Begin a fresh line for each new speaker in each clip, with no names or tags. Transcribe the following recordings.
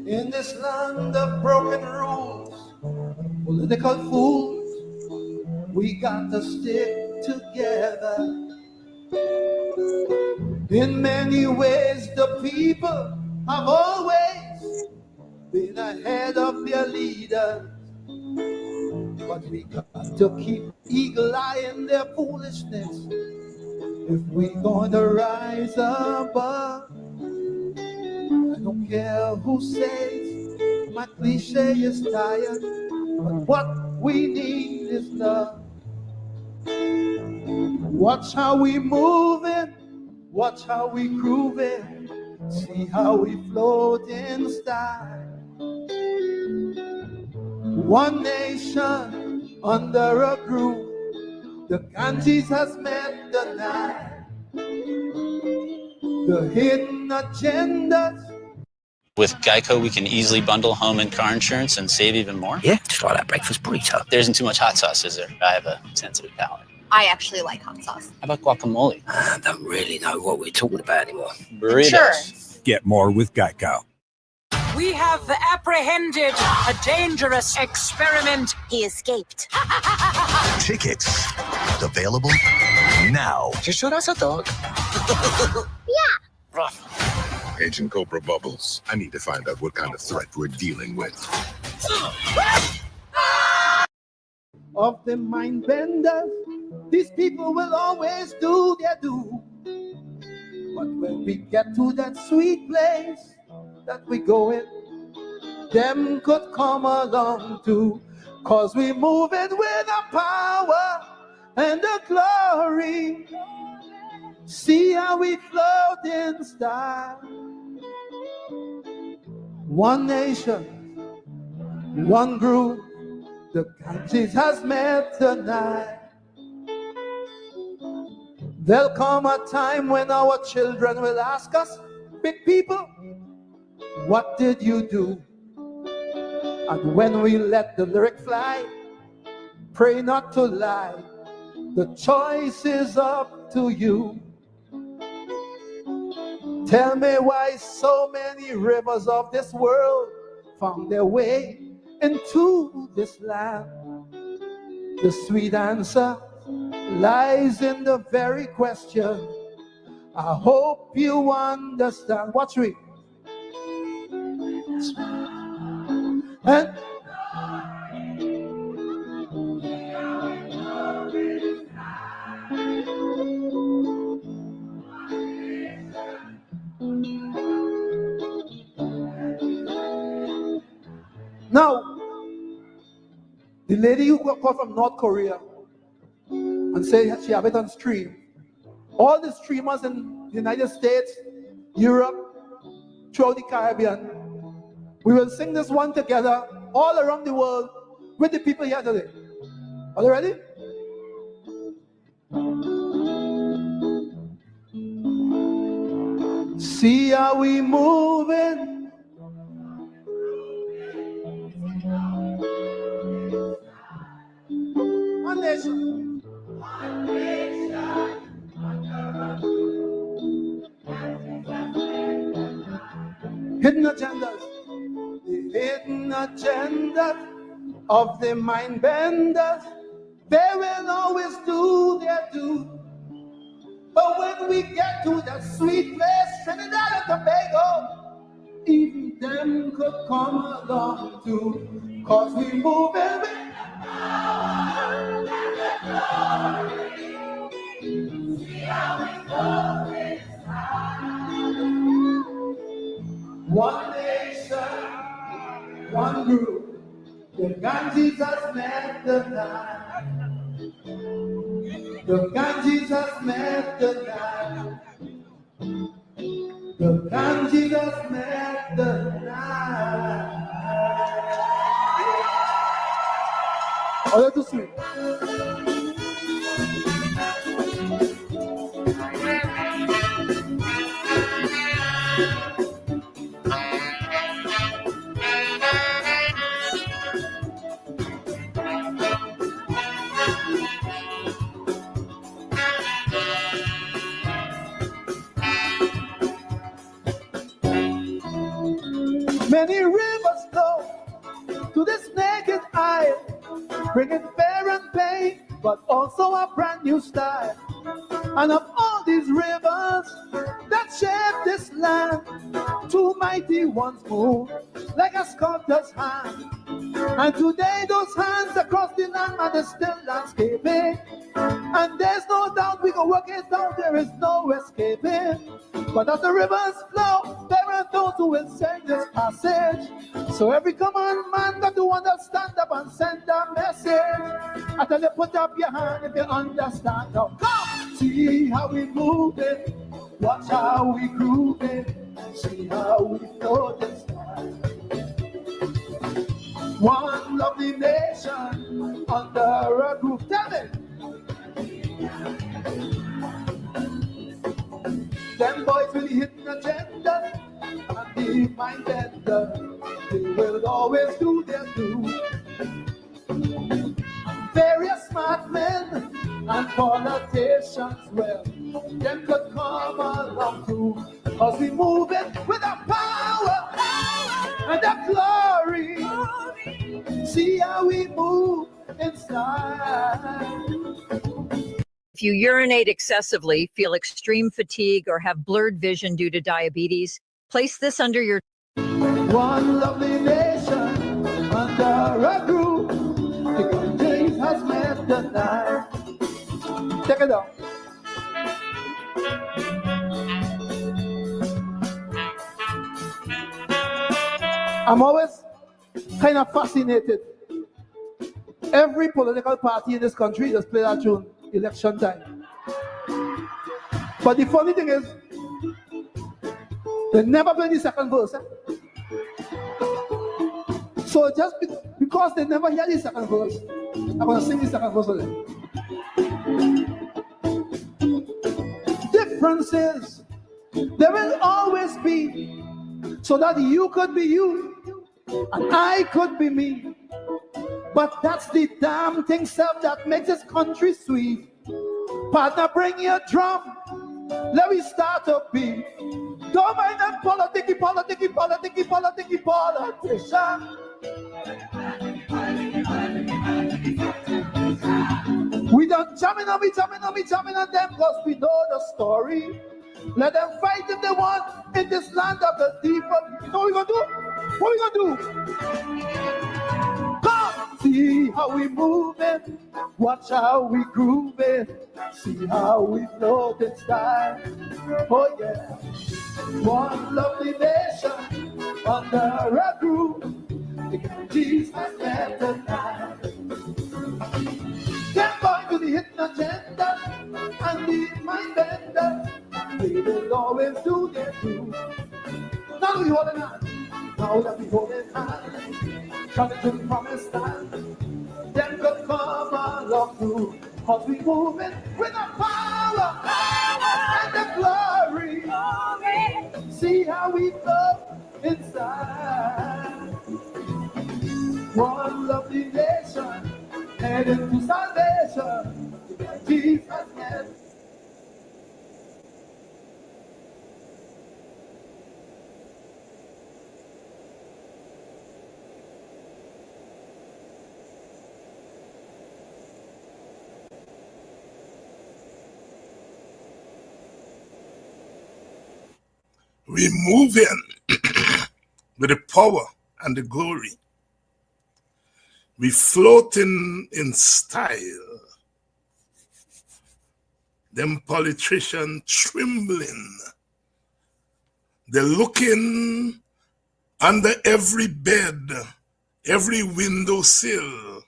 In this land of broken rules, political fools, we got to stick together. In many ways, the people have always been ahead of their leaders. But we got to keep eagle eye in their foolishness if we gonna rise above. I don't care who says my cliche is tired, but what we need is love. Watch how we moving, watch how we grooving, see how we float in style. One nation under a groove, the Ganges has met the Nile. The hidden agendas.
With Geico, we can easily bundle home and car insurance and save even more.
Yeah, just like that breakfast burrito.
There isn't too much hot sauce, is there? I have a sensitive palate.
I actually like hot sauce.
How about guacamole?
I don't really know what we're talking about anymore.
Burritos.
Insurance.
Get more with Geico.
We have apprehended a dangerous experiment.
He escaped.
Tickets available now.
You sure that's a dog?
Yeah.
Agent Cobra Bubbles, I need to find out what kind of threat we're dealing with.
Of the mind benders, these people will always do their do. But when we get to that sweet place that we go in, them could come along too. Cause we moving with the power and the glory. See how we float in style. One nation, one groove, the Ganges has met tonight. There'll come a time when our children will ask us, big people, what did you do? And when we let the lyric fly, pray not to lie, the choice is up to you. Tell me why so many rivers of this world found their way into this land. The sweet answer lies in the very question. I hope you understand. Watch me. And now, the lady who called from North Korea and said she have it on stream. All the streamers in the United States, Europe, throughout the Caribbean, we will sing this one together all around the world with the people here today. Are you ready? See how we moving. One nation. One nation. Hidden agendas. The hidden agenda of the mind benders. They will always do their due. But when we get to that sweet place, Trinidad and Tobago, even them could come along too. Cause we move with power and the glory. See how we go this time. One nation, one group. The Ganges has met the night. The Ganges has met the night. The Ganges has met the night. Oh, that's too sweet. Many rivers flow to this naked eye, bringing fear and pain, but also a brand new style. And of all these rivers that shape this land, two mighty ones move like a sculptor's hand. And today those hands across the land are still landscaping. And there's no doubt we can work it out, there is no escaping. But as the rivers flow, there are those who will send this passage. So every common man got to understand up and send a message. I tell you, put up your hand if you understand. Now come, see how we move it, watch how we groove it, see how we flow this time. One lovely nation under a roof. Tell me. Them boys really hitting the agenda and the mind bender. They will always do their do. Various smart men and politicians, well, them could come along too. Cause we move it with a power and a glory. See how we move inside.
If you urinate excessively, feel extreme fatigue, or have blurred vision due to diabetes, place this under your...
One lovely nation under a groove. The country has met the night. Check it out. I'm always kind of fascinated. Every political party in this country just play that tune election time. But the funny thing is, they never play the second verse. So just because they never hear the second verse, I'm going to sing the second verse for them. Differences, there will always be, so that you could be you and I could be me. But that's the damn thing, self, that makes this country sweet. Partner, bring your drum. Let me start a beat. Don't mind them politics, politician. We don't jamming on them because we know the story. Let them fight if they want in this land of the deep. You know what we gonna do? What we gonna do? Come, see how we move it, watch how we groove it, see how we float in style. Oh yeah, one lovely nation under a groove. The country's has met tonight. Them boys with the hidden agenda and the mind bender, they will always do their do. Now we holding hands, now that we holding hands, coming to the promised land. Them could come along too, cause we moving with the power and the glory. See how we flow inside. One lovely nation, headed to salvation. Jesus has.
We move in with the power and the glory. We floating in style. Them politicians trembling. They're looking under every bed, every windowsill.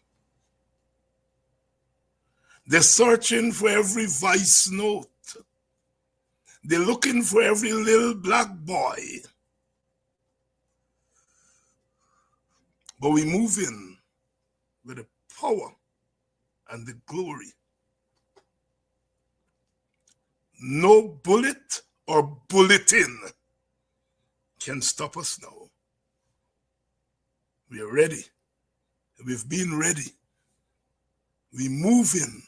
They're searching for every voice note. They're looking for every little black boy. But we move in with the power and the glory. No bullet or bulletin can stop us now. We are ready. We've been ready. We move in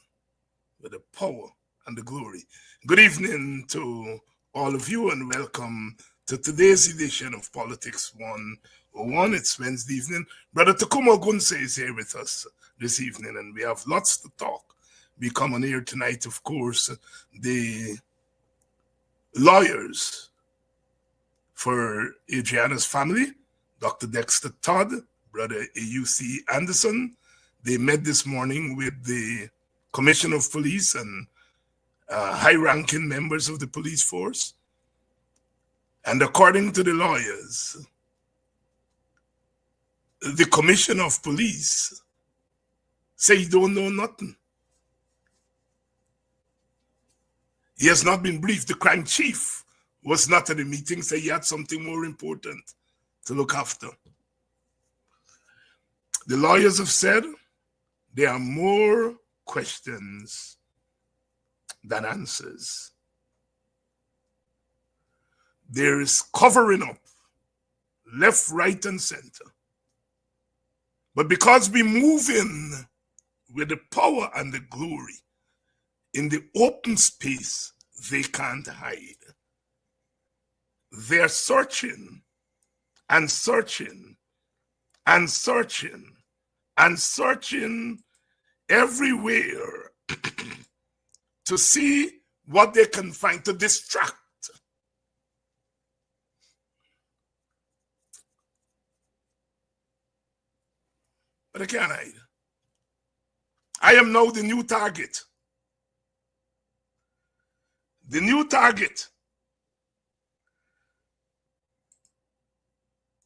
with the power and the glory. Good evening to all of you and welcome to today's edition of Politics 101. It's Wednesday evening. Brother Tacuma Ogunseye is here with us this evening, and we have lots to talk. We come on here tonight, of course, the lawyers for Adriana's family, Dr. Dexter Todd, Brother A.U.C. Anderson. They met this morning with the Commissioner of Police and high-ranking members of the police force. And according to the lawyers, the Commissioner of Police say he don't know nothing. He has not been briefed. The crime chief was not at the meeting, so he had something more important to look after. The lawyers have said there are more questions than answers. There is covering up left, right, and center. But because we move in with the power and the glory in the open space, they can't hide. They're searching and searching and searching and searching everywhere to see what they can find to distract. But I can't hide. I am now the new target. The new target.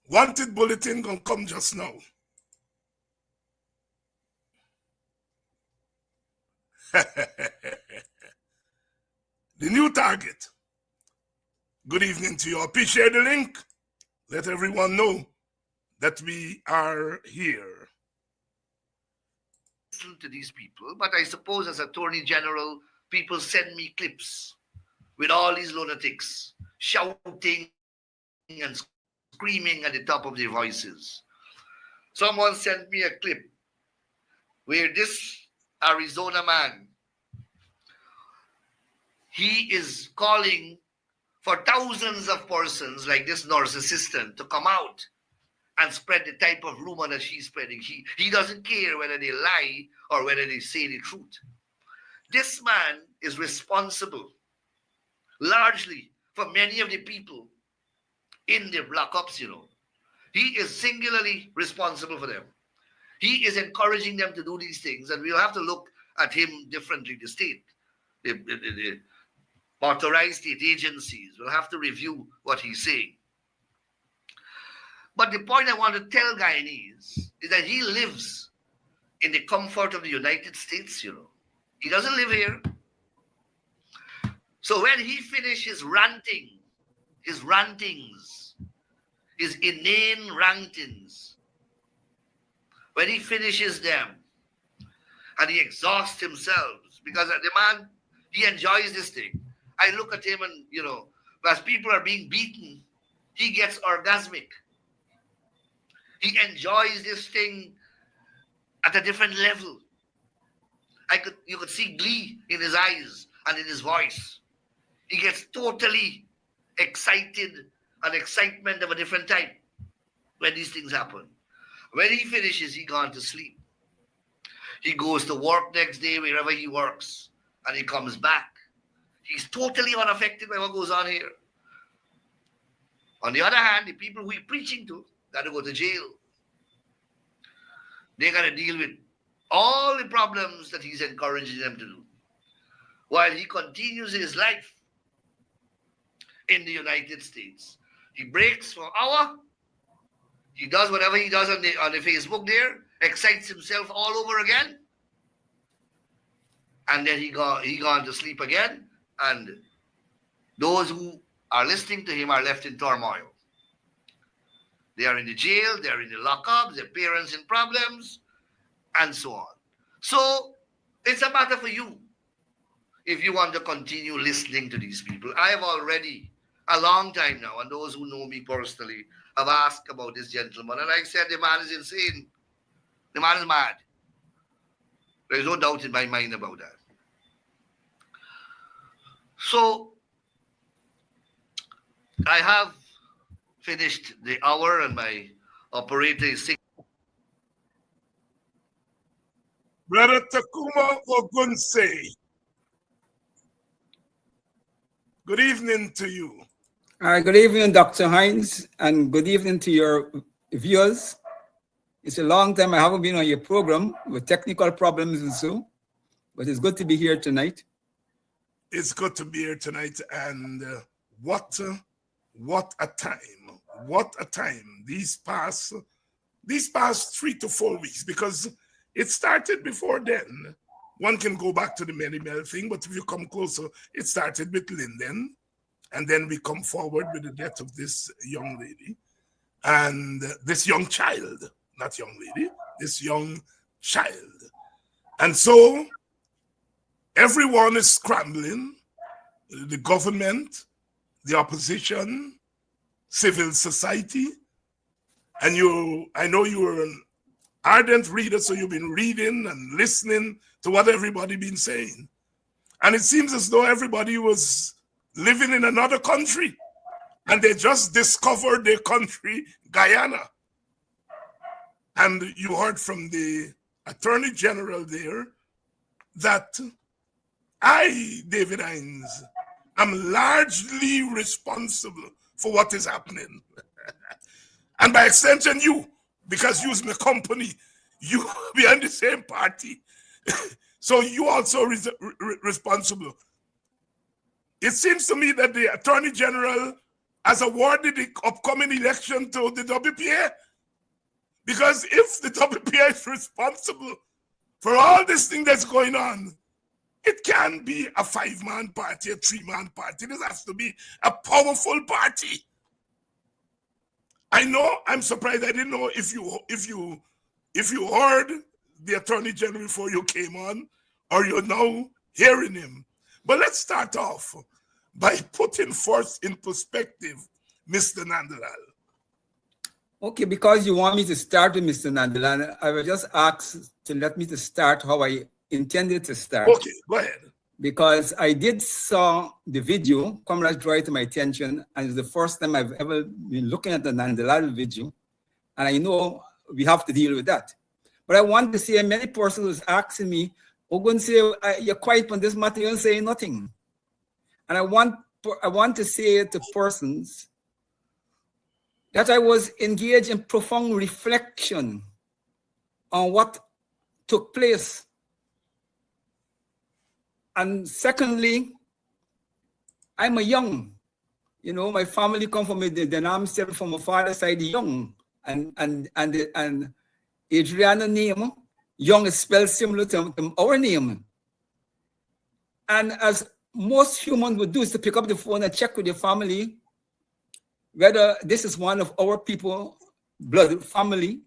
Wanted bulletin gonna come just now. The new target. Good evening to you all. Please share the link. Let everyone know that we are here.
Listen to these people, but I suppose as Attorney General, people send me clips with all these lunatics shouting and screaming at the top of their voices. Someone sent me a clip where this Arizona man, he is calling for thousands of persons like this nurse assistant to come out and spread the type of rumor that she's spreading. He doesn't care whether they lie or whether they say the truth. This man is responsible largely for many of the people in the lockups, you know. He is singularly responsible for them. He is encouraging them to do these things, and we'll have to look at him differently. The state, the authorized state agencies will have to review what he's saying. But the point I want to tell Guyanese is that he lives in the comfort of the United States, you know. He doesn't live here. So when he finishes ranting, his rantings, his inane rantings, when he finishes them and he exhausts himself, because the man, he enjoys this thing. I look at him and, you know, as people are being beaten, he gets orgasmic. He enjoys this thing at a different level. You could see glee in his eyes and in his voice. He gets totally excited, an excitement of a different type when these things happen. When he finishes, he gone to sleep. He goes to work next day, wherever he works, and he comes back. He's totally unaffected by what goes on here. On the other hand, the people who he's preaching to got to go to jail. They got to deal with all the problems that he's encouraging them to do, while he continues his life in the United States. He breaks for an hour. He does whatever he does on the Facebook there, excites himself all over again, and then he gone to sleep again, and those who are listening to him are left in turmoil. They are in the jail, they are in the lockup, their parents in problems, and so on. So it's a matter for you if you want to continue listening to these people. I have already, a long time now, and those who know me personally have asked about this gentleman, and I said the man is insane. The man is mad. There's no doubt in my mind about that. So I have finished the hour and my operator is sick.
Brother Tacuma Ogunseye. Good evening to you.
Good evening, Dr. Hines, and good evening to your viewers. It's a long time I haven't been on your program with technical problems and so, but it's good to be here tonight.
It's good to be here tonight, and what a time! What a time! These past 3 to 4 weeks, because it started before then. One can go back to the Mary Mel thing, but if you come closer, it started with Linden, and then we come forward with the death of this young lady and this young child, not young lady, this young child. And so everyone is scrambling, the government, the opposition, civil society, and I know you were an ardent reader, so you've been reading and listening to what everybody been saying. And it seems as though everybody was living in another country, and they just discovered their country, Guyana. And you heard from the Attorney General there that I, David Hines, am largely responsible for what is happening. And by extension, you, because you's my company, you be in the same party. So you also responsible. It seems to me that the Attorney General has awarded the upcoming election to the WPA. Because if the WPA is responsible for all this thing that's going on, it can't be a 5-man party, a 3-man party. This has to be a powerful party. I know, I'm surprised. I didn't know if you heard the Attorney General before you came on, or you're now hearing him. But let's start off by putting first in perspective Mr. Nandalal.
Okay, because you want me to start with Mr. Nandalal, I will just ask to let me to start how I intended to start.
Okay, go ahead.
Because I did saw the video, Comrades draw it to my attention, and it's the first time I've ever been looking at the Nandalal video, and I know we have to deal with that. But I want to say many persons was asking me, Ogunseye, you're quiet on this matter, you don't say nothing. And I want to say to persons that I was engaged in profound reflection on what took place. And secondly, I'm a young, my family come from the I'm still from my father's side, young, and Adriana name, young is spelled similar to our name. And as most humans would do is to pick up the phone and check with your family whether this is one of our people, blood family,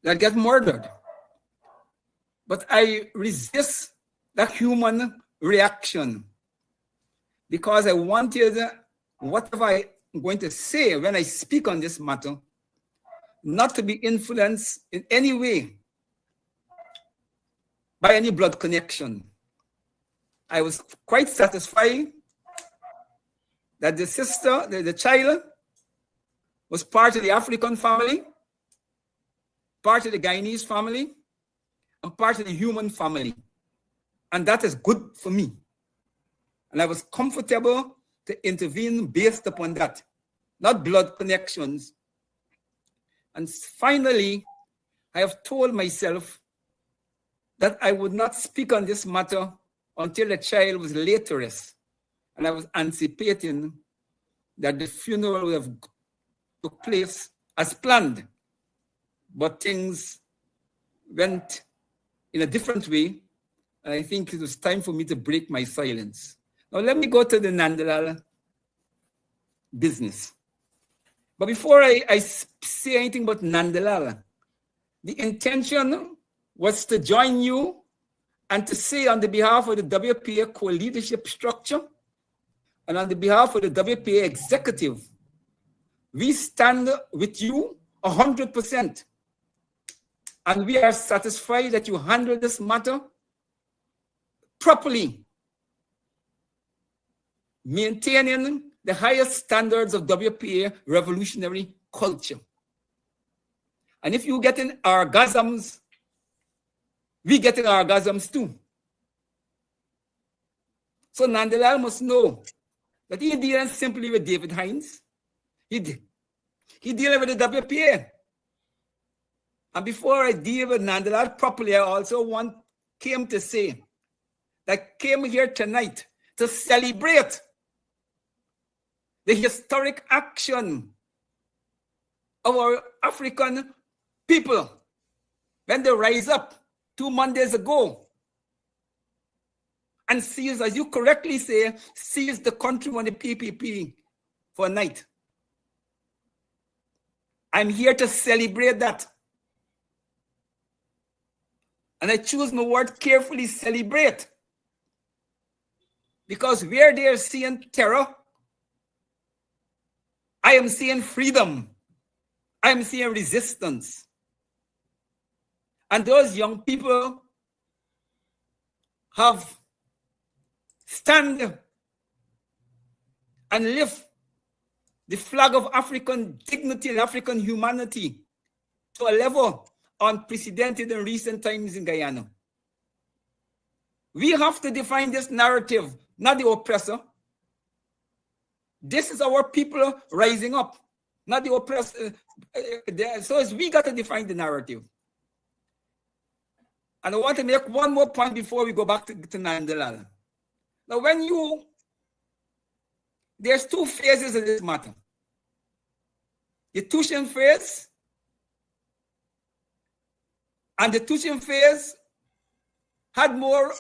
that get murdered. But I resist that human reaction because I wanted whatever I'm going to say when I speak on this matter not to be influenced in any way by any blood connection. I was quite satisfied that the sister, the child, was part of the African family, part of the Guyanese family, and part of the human family. And that is good for me. And I was comfortable to intervene based upon that, not blood connections. And finally, I have told myself that I would not speak on this matter until the child was laid to rest. And I was anticipating that the funeral would have took place as planned, but things went in a different way. And I think it was time for me to break my silence. Now let me go to the Nandalal business. But before I say anything about Nandalal, the intention was to join you and to say on the behalf of the WPA co-leadership structure and on the behalf of the WPA executive, we stand with you 100%. And we are satisfied that you handle this matter properly, maintaining the highest standards of WPA revolutionary culture. And if you get in orgasms, we get in orgasms too. So Nandalal must know that he dealing simply with David Hines. He dealing with the WPA. And before I deal with Nandalal properly, I also came to say that came here tonight to celebrate the historic action of our African people when they rise up 2 Mondays ago and seized, as you correctly say, seized the country on the PPP for a night. I'm here to celebrate that. And I choose my word carefully, celebrate. Because where they are seeing terror, I am seeing freedom. I am seeing resistance. And those young people have stand and lift the flag of African dignity and African humanity to a level unprecedented in recent times in Guyana. We have to define this narrative, not the oppressor. This is our people rising up, not the oppressor. So we got to define the narrative. And I want to make one more point before we go back to Nandalal. Now, there's two phases of this matter. The Tushan phase, and the Tushan phase had more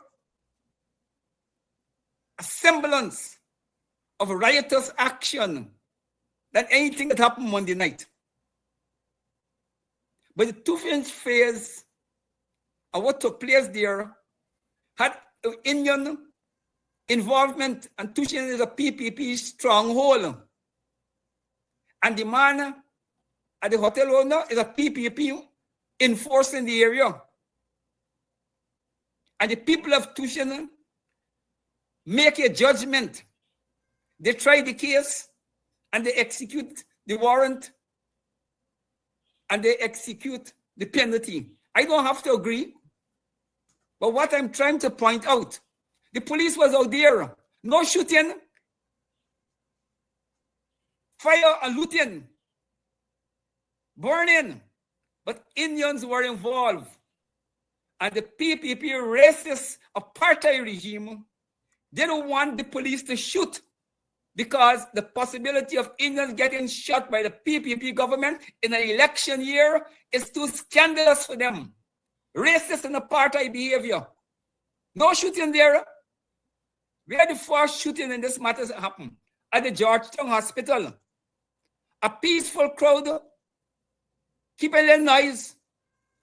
a semblance of riotous action than anything that happened Monday night. But the Tushan phase and what took place there had Indian involvement, and Tushan is a PPP stronghold. And the man at the hotel owner is a PPP enforcing the area. And the people of Tushan make a judgment. They try the case and they execute the warrant and they execute the penalty. I don't have to agree. But what I'm trying to point out, the police was out there, no shooting, fire and looting, burning, but Indians were involved. And the PPP racist apartheid regime didn't want the police to shoot because the possibility of Indians getting shot by the PPP government in an election year is too scandalous for them. Racist and apartheid behavior. No shooting there. Where the first shooting in this matter happened? At the Georgetown Hospital. A peaceful crowd, keeping their noise.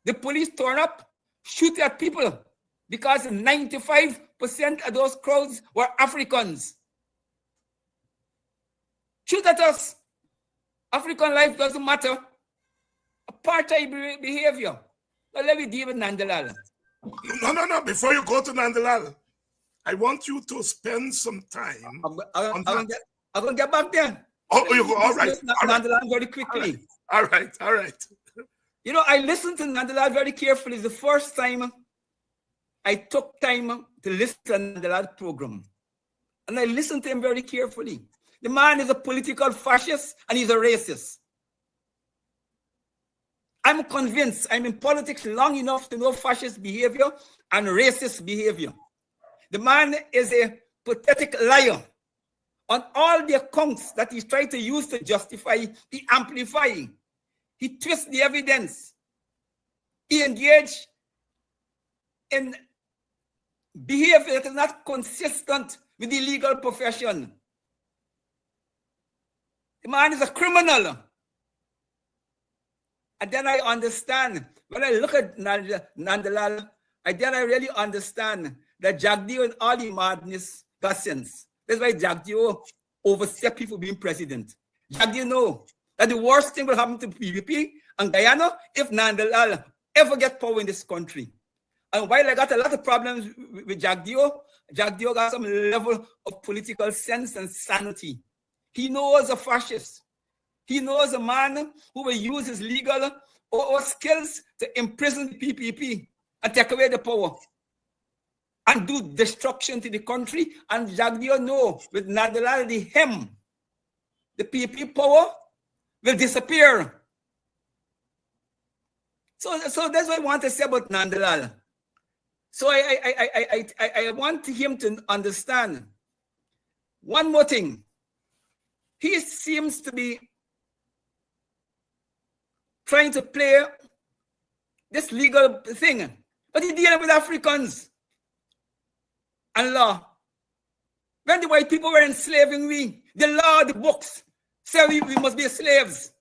The police turn up, shoot at people because 95% of those crowds were Africans. Shoot at us. African life doesn't matter. Apartheid behavior. Well, let me deal with Nandalal.
No. Before you go to Nandalal, I want you to spend some time.
I'm going to get back there.
Oh, you go. All right.
Nandalal very quickly.
All right.
You know, I listened to Nandalal very carefully. It's the first time I took time to listen to Nandalal program. And I listened to him very carefully. The man is a political fascist and he's a racist. I'm convinced, I'm in politics long enough to know fascist behavior and racist behavior. The man is a pathetic liar. On all the accounts that he's trying to use to justify, he amplifies. He twists the evidence. He engaged in behavior that is not consistent with the legal profession. The man is a criminal. And then I understand, when I look at Nandalal, I really understand that Jagdeo and all the madness got sense. That's why Jagdeo overstepped people being president. Jagdeo know that the worst thing will happen to PPP and Guyana if Nandalal ever get power in this country. And while I got a lot of problems with Jagdeo got some level of political sense and sanity. He knows a fascist. He knows a man who will use his legal or skills to imprison the PPP and take away the power and do destruction to the country. And Jagdeo know with Nandalal the PPP power will disappear. So that's what I want to say about Nandalal. So I want him to understand one more thing. He seems to be trying to play this legal thing, but he's dealing with Africans and law. When the white people were enslaving we, the law, the books, say we must be slaves.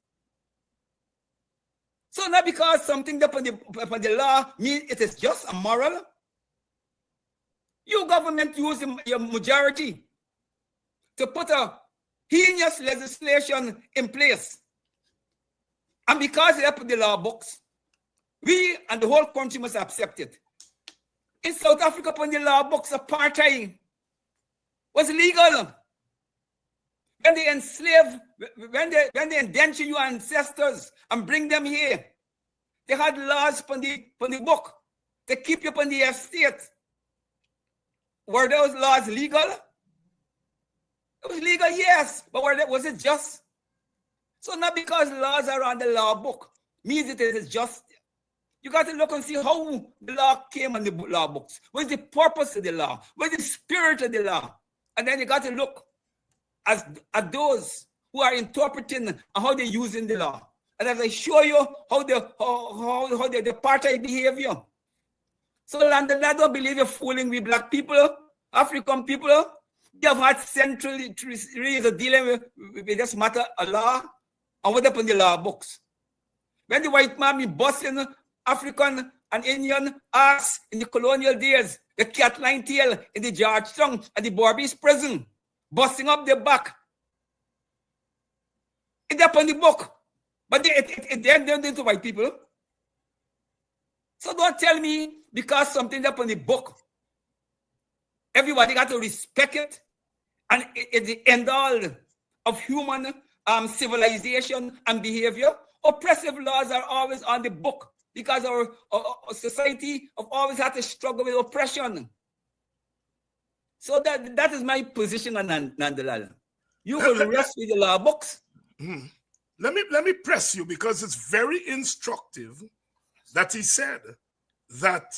So not because something upon the law means it is just and moral. You government use your majority to put a heinous legislation in place. And because they put the law books, we and the whole country must accept it. In South Africa, upon the law books, apartheid was legal. When they enslave, when they indenture your ancestors and bring them here, they had laws upon the book to keep you upon the estate. Were those laws legal? It was legal, yes, but was it just? So not because laws are on the law book means it is just. You got to look and see how the law came on the law books. What is the purpose of the law? What is the spirit of the law? And then you got to look at those who are interpreting and how they're using the law. And as I show you how the apartheid behavior. So London, I don't believe you're fooling with black people, African people. They have had central reasons of dealing with this matter of law and what happened in the law books. When the white man be busting African and Indian ass in the colonial days, the cat line tail in the Georgetown and the Barbies prison, busting up their back. It's up on the book, but it then to white people. So don't tell me because something's up on the book, everybody got to respect it, and it's the end all of human civilization and behavior. Oppressive laws are always on the book because our society have always had to struggle with oppression. So that is my position on Nandalal. You will rest with the law books.
Let me press you because it's very instructive that he said that.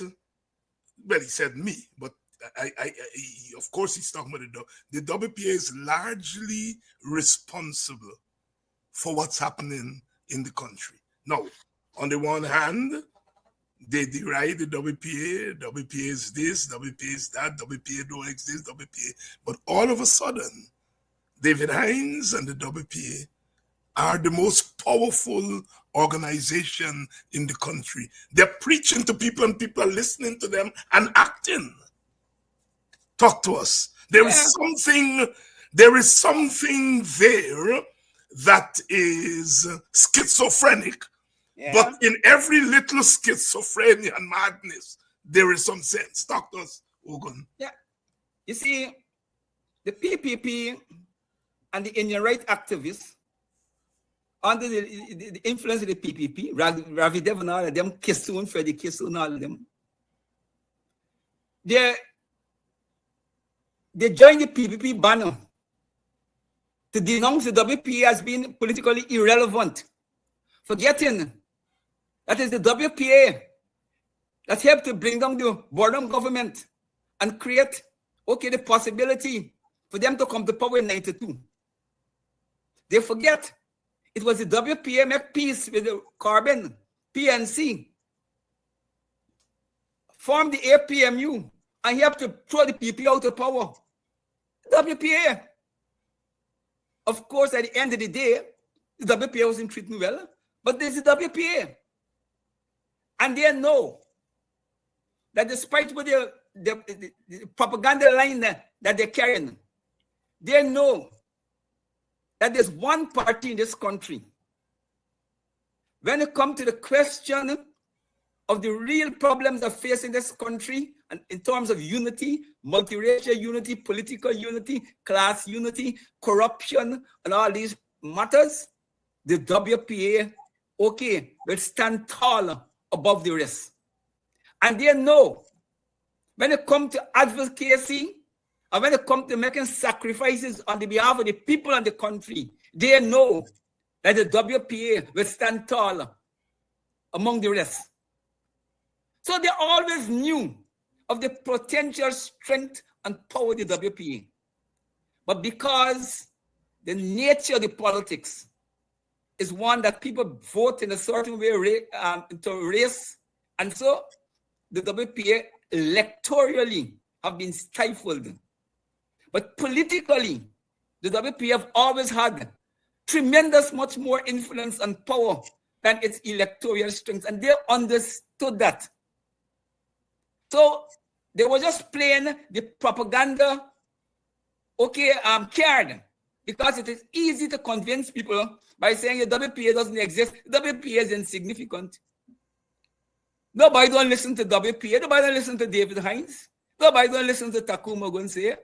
Well, he said me, but I of course he's talking about the WPA is largely responsible for what's happening in the country. Now, on the one hand, they deride the WPA. WPA is this, WPA is that, WPA don't exist, WPA. But all of a sudden, David Hines and the WPA are the most powerful organization in the country. They're preaching to people and people are listening to them and acting. Talk to us. There is something there that is schizophrenic, but in every little schizophrenia and madness, there is some sense. Talk to us, Ogun.
Yeah. You see, the PPP and the Indian rights activists, under the influence of the PPP, Ravi Dev and all of them, Kissoon, Freddie Kissoon, all of them, they joined the PPP banner to denounce the WPA as being politically irrelevant, forgetting that is the WPA that helped to bring down the boredom government and create, the possibility for them to come to power in 92. They forget it was the WPA make peace with the Carbon, PNC, formed the APMU, and helped to throw the PP out of power. WPA. Of course, at the end of the day, the WPA wasn't treating well, but there's the WPA. And they know that despite what the propaganda line that they're carrying, they know that there's one party in this country. When it comes to the question of the real problems that facing this country and in terms of unity, multiracial unity, political unity, class unity, corruption, and all these matters, the WPA, okay, will stand tall above the rest. And they know when it comes to advocacy, and when it comes to making sacrifices on the behalf of the people and the country, they know that the WPA will stand tall among the rest. So they always knew of the potential strength and power of the WPA. But because the nature of the politics is one that people vote in a certain way into race, and so the WPA electorally have been stifled. But politically, the WPA have always had tremendous much more influence and power than its electoral strength, and they understood that. So they were just playing the propaganda, card, because it is easy to convince people by saying the WPA doesn't exist. The WPA is insignificant. Nobody don't listen to WPA. Nobody don't listen to David Hines. Nobody don't listen to Tacuma Ogunseye.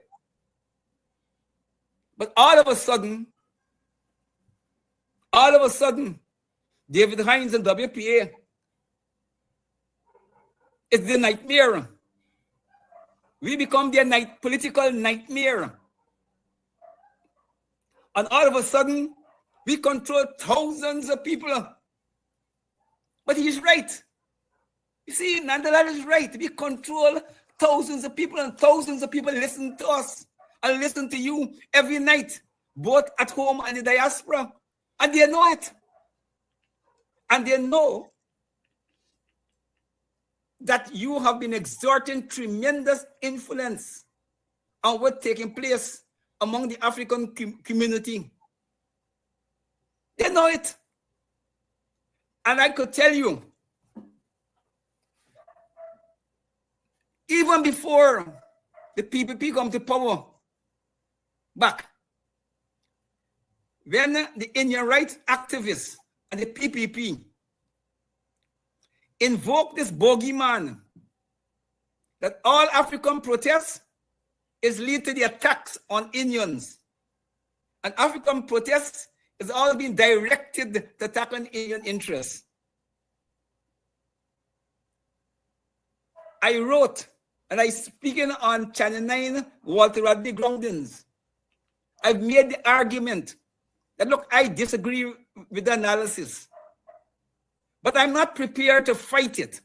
But all of a sudden, David Hines and WPA is the nightmare. We become their political nightmare. And all of a sudden, we control thousands of people. But he's right. You see, Nandalal is right. We control thousands of people, and thousands of people listen to us and listen to you every night, both at home and in the diaspora. And they know it. And they know that you have been exerting tremendous influence on what's taking place among the African community. They know it. And I could tell you, even before the PPP come to power back, when the Indian rights activists and the PPP invoked this bogeyman that all African protests is lead to the attacks on Indians, and African protests is all being directed to attack on Indian interests. I wrote, and I speaking on Channel 9, Walter Rodney groundings. I've made the argument that, look, I disagree with the analysis, but I'm not prepared to fight it,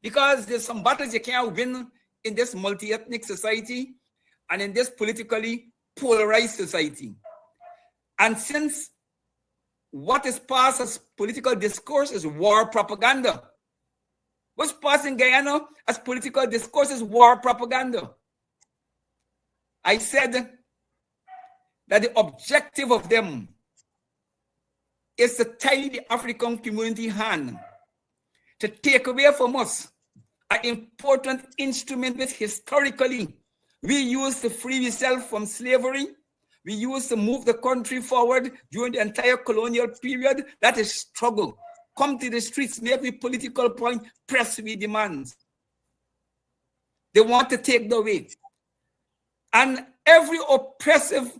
because there's some battles you can't win in this multi-ethnic society and in this politically polarized society. And since what is passed as political discourse is war propaganda, what's passed in Guyana as political discourse is war propaganda. I said that the objective of them is to tie the African community hand, to take away from us an important instrument which historically we used to free ourselves from slavery. We used to move the country forward during the entire colonial period. That is struggle. Come to the streets, make the political point, press with demands. They want to take the way. And every oppressive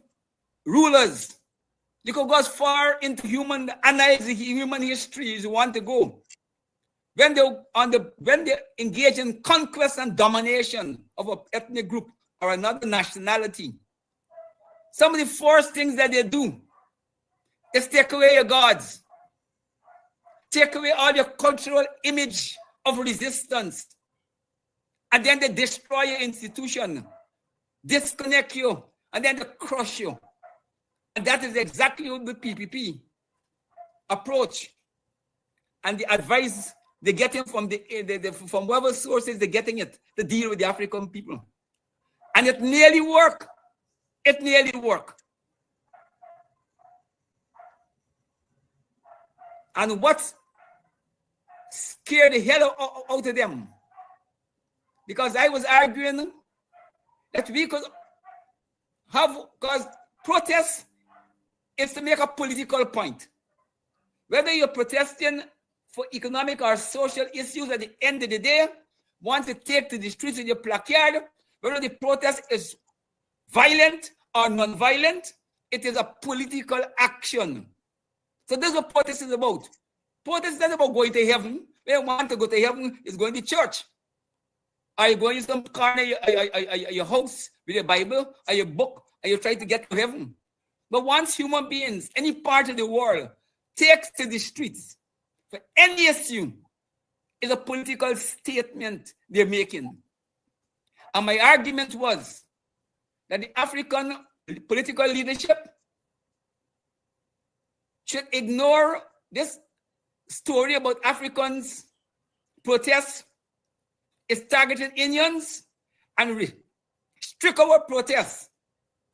rulers, they could go as far into human history as you want to go. When they engage in conquest and domination of an ethnic group or another nationality, some of the first things that they do is take away your gods, take away all your cultural image of resistance, and then they destroy your institution, disconnect you, and then they crush you. And that is exactly what the PPP approach and the advice they're getting from from whatever sources they're getting it to deal with the African people. And it nearly worked. It nearly worked. And what scared the hell out of them? Because I was arguing that we could have, because protests is to make a political point. Whether you're protesting for economic or social issues, at the end of the day, want to take to the streets with your placard, whether the protest is violent or non-violent, it is a political action. So this is what protest is about. Protest is not about going to heaven. When you want to go to heaven, it's going to church. Are you going to some corner of your house with your Bible or your book, and you try to get to heaven? But once human beings, any part of the world, takes to the streets for any issue, is a political statement they're making. And my argument was that the African political leadership should ignore this story about Africans' protests is targeting Indians and restrict our protests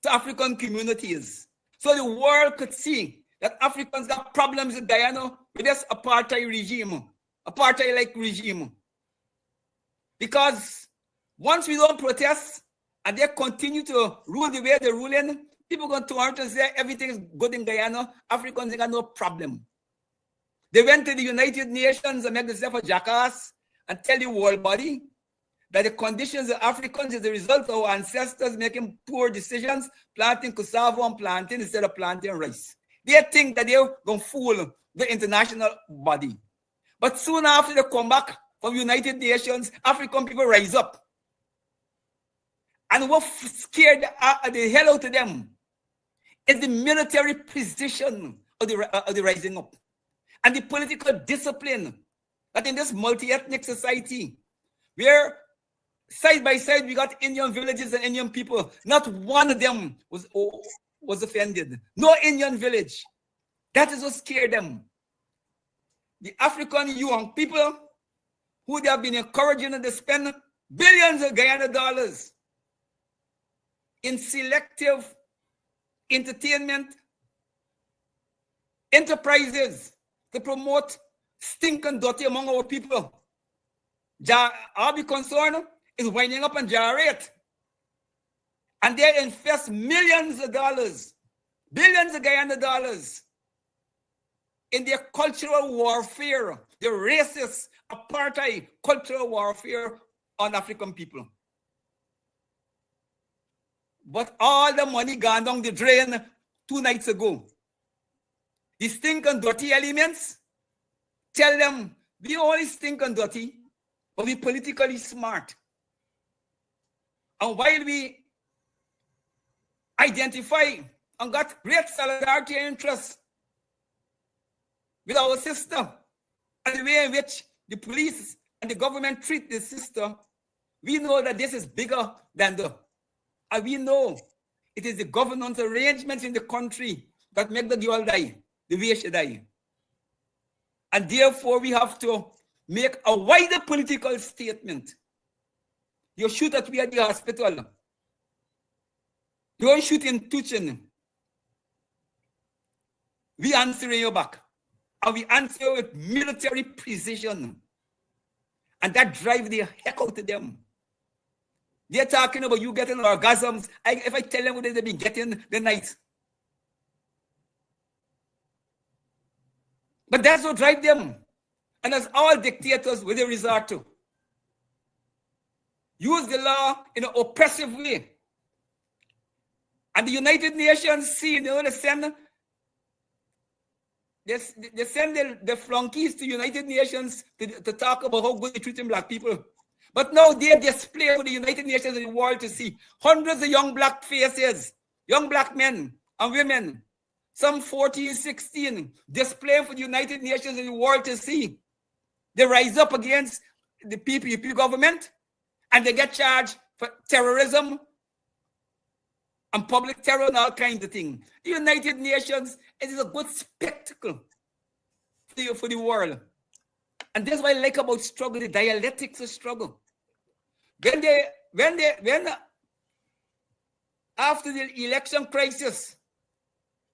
to African communities. So the world could see that Africans have problems in Guyana with this apartheid regime, apartheid-like regime. Because once we don't protest and they continue to rule the way they're ruling, people are going to turn and say everything is good in Guyana, Africans got no problem. They went to the United Nations and made themselves a jackass and tell the world body that the conditions of Africans is the result of our ancestors making poor decisions, planting cassava and planting instead of planting rice. They think that they're going to fool the international body. But soon after they come back from United Nations, African people rise up. And what scared the hell out of them is the military position of the rising up. And the political discipline that in this multi-ethnic society, where side by side we got Indian villages and Indian people, not one of them was offended. No Indian village. That is what scared them. The African young people who they have been encouraging to spend billions of Guyana dollars in selective entertainment enterprises to promote stink and dirty among our people. I'll be concerned is winding up and gyrate. And they invest millions of dollars, billions of Guyana dollars in their cultural warfare, their racist, apartheid cultural warfare on African people. But all the money gone down the drain 2 nights ago. The stink and dirty elements, tell them we only stink and dirty, but we politically smart. And while we identify and got great solidarity and interest with our sister and the way in which the police and the government treat the sister, we know that this is bigger than and we know it is the governance arrangements in the country that make the girl die the way she died. And therefore, we have to make a wider political statement. You shoot at me at the hospital. You don't shoot in Tuchin. We answer you back. And we answer with military precision. And that drives the heck out of them. They're talking about you getting orgasms. If I tell them what they've been getting the night. But that's what drives them. And as all dictators will they resort to. Use the law in an oppressive way. And the United Nations see, they send the flunkies to United Nations to talk about how good they're treating black people. But now they display for the United Nations in the world to see hundreds of young black faces, young black men and women, some 14, 16, display for the United Nations in the world to see. They rise up against the PPP government and they get charged for terrorism and public terror and all kinds of things. The United Nations, it is a good spectacle for the world. And that's what I like about struggle, the dialectics of struggle. When after the election crisis,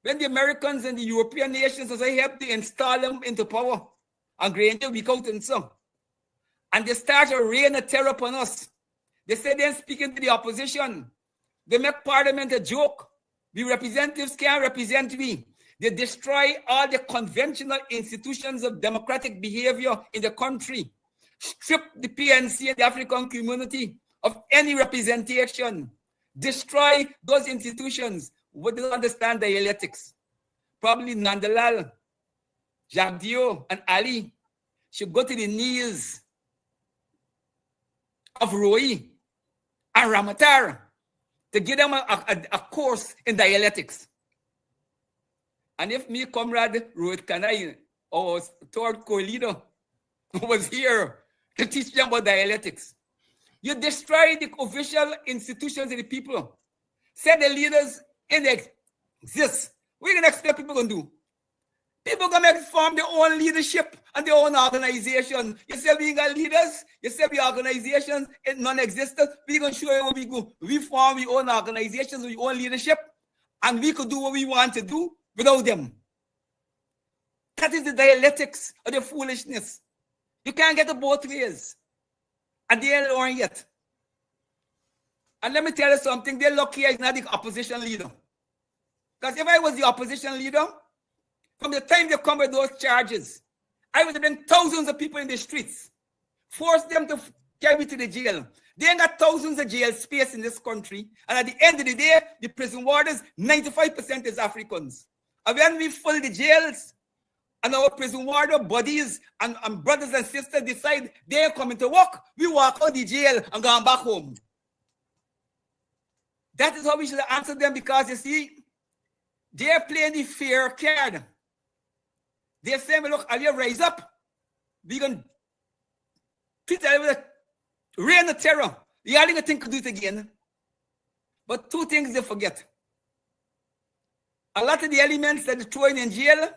when the Americans and the European nations, as I helped to install them into power, and Granger week out and so, and they start a reign of terror upon us. They say they're speaking to the opposition. They make parliament a joke. The representatives can't represent we. They destroy all the conventional institutions of democratic behavior in the country. strip the PNC and the African community of any representation, destroy those institutions who don't understand dialectics. Probably Nandalal, Jacques Dio, and Ali should go to the knees of Roy and Ramatar to give them a course in dialectics. And if me, comrade Rohit Kanai, our third co-leader, was here to teach them about dialectics, you destroy the official institutions of the people. Say the leaders in exist. What are you going to expect people going to do? People going to form their own leadership and their own organization. You say we got leaders, you say we organizations non-existent. We're going to show you what we go. We form our own organizations with our own leadership, and we could do what we want to do without them. That is the dialectics of the foolishness. You can't get it both ways. And they ain't learned yet. And let me tell you something, they're lucky I'm not the opposition leader. Because if I was the opposition leader, from the time they come with those charges, I would have been thousands of people in the streets, force them to carry me to the jail. They ain't got thousands of jail space in this country. And at the end of the day, the prison warders, 95% is Africans. And when we fill the jails, and our prison warder buddies and brothers and sisters decide they're coming to work, we walk out the jail and go back home. That is how we should answer them, because you see, they're playing the fair card. They're saying, look, I'll you rise up. We're going to treat them with a reign of terror. The only thing to do it again. But two things they forget. A lot of the elements that they're throwing in jail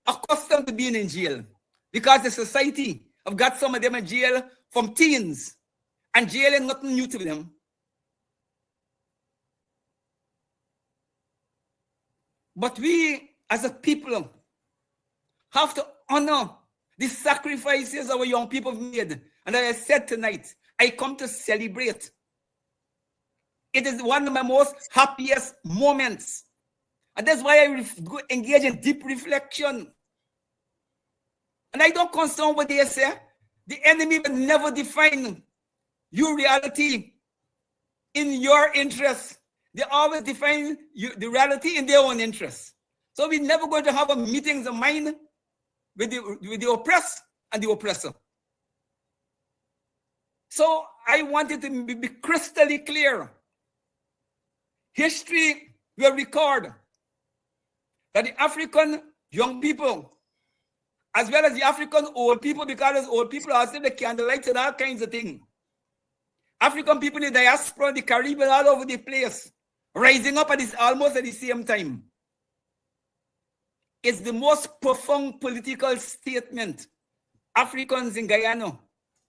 are accustomed to being in jail, because the society have got some of them in jail from teens, and jail is nothing new to them. But we, as a people, have to honor the sacrifices our young people have made. And as I said tonight, I come to celebrate. It is one of my most happiest moments. And that's why I engage in deep reflection. And I don't concern what they say. The enemy will never define your reality in your interest. They always define the reality in their own interest. So we're never going to have a meetings of mind with the oppressed and the oppressor. So I wanted to be crystally clear. History will record that the African young people, as well as the African old people, because old people are still the candlelights and all kinds of things. African people in the diaspora, the Caribbean, all over the place, rising up almost at the same time. It's the most profound political statement Africans in Guyana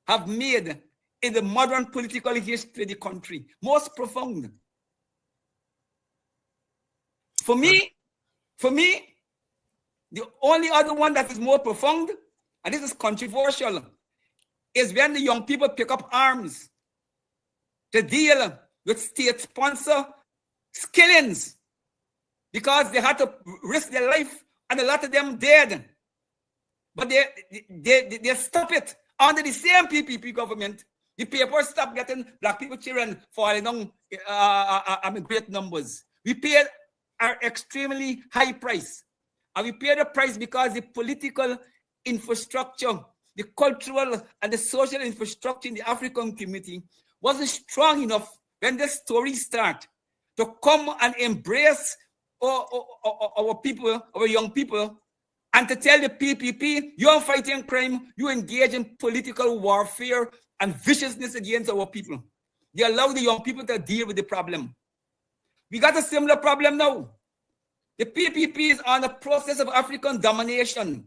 have made in the modern political history of the country. Most profound. For me, the only other one that is more profound, and this is controversial, is when the young people pick up arms to deal with state-sponsored killings, because they had to risk their life, and a lot of them dead. But they stop it under the same PPP government. The papers stop getting black people children falling down in great numbers. We paid an extremely high price. And we paid the price because the political infrastructure, the cultural and the social infrastructure in the African community wasn't strong enough when the story started to come and embrace our people, our young people, and to tell the PPP, you're fighting crime, you engage in political warfare and viciousness against our people. They allow the young people to deal with the problem. We got a similar problem now. The PPP is on a process of African domination.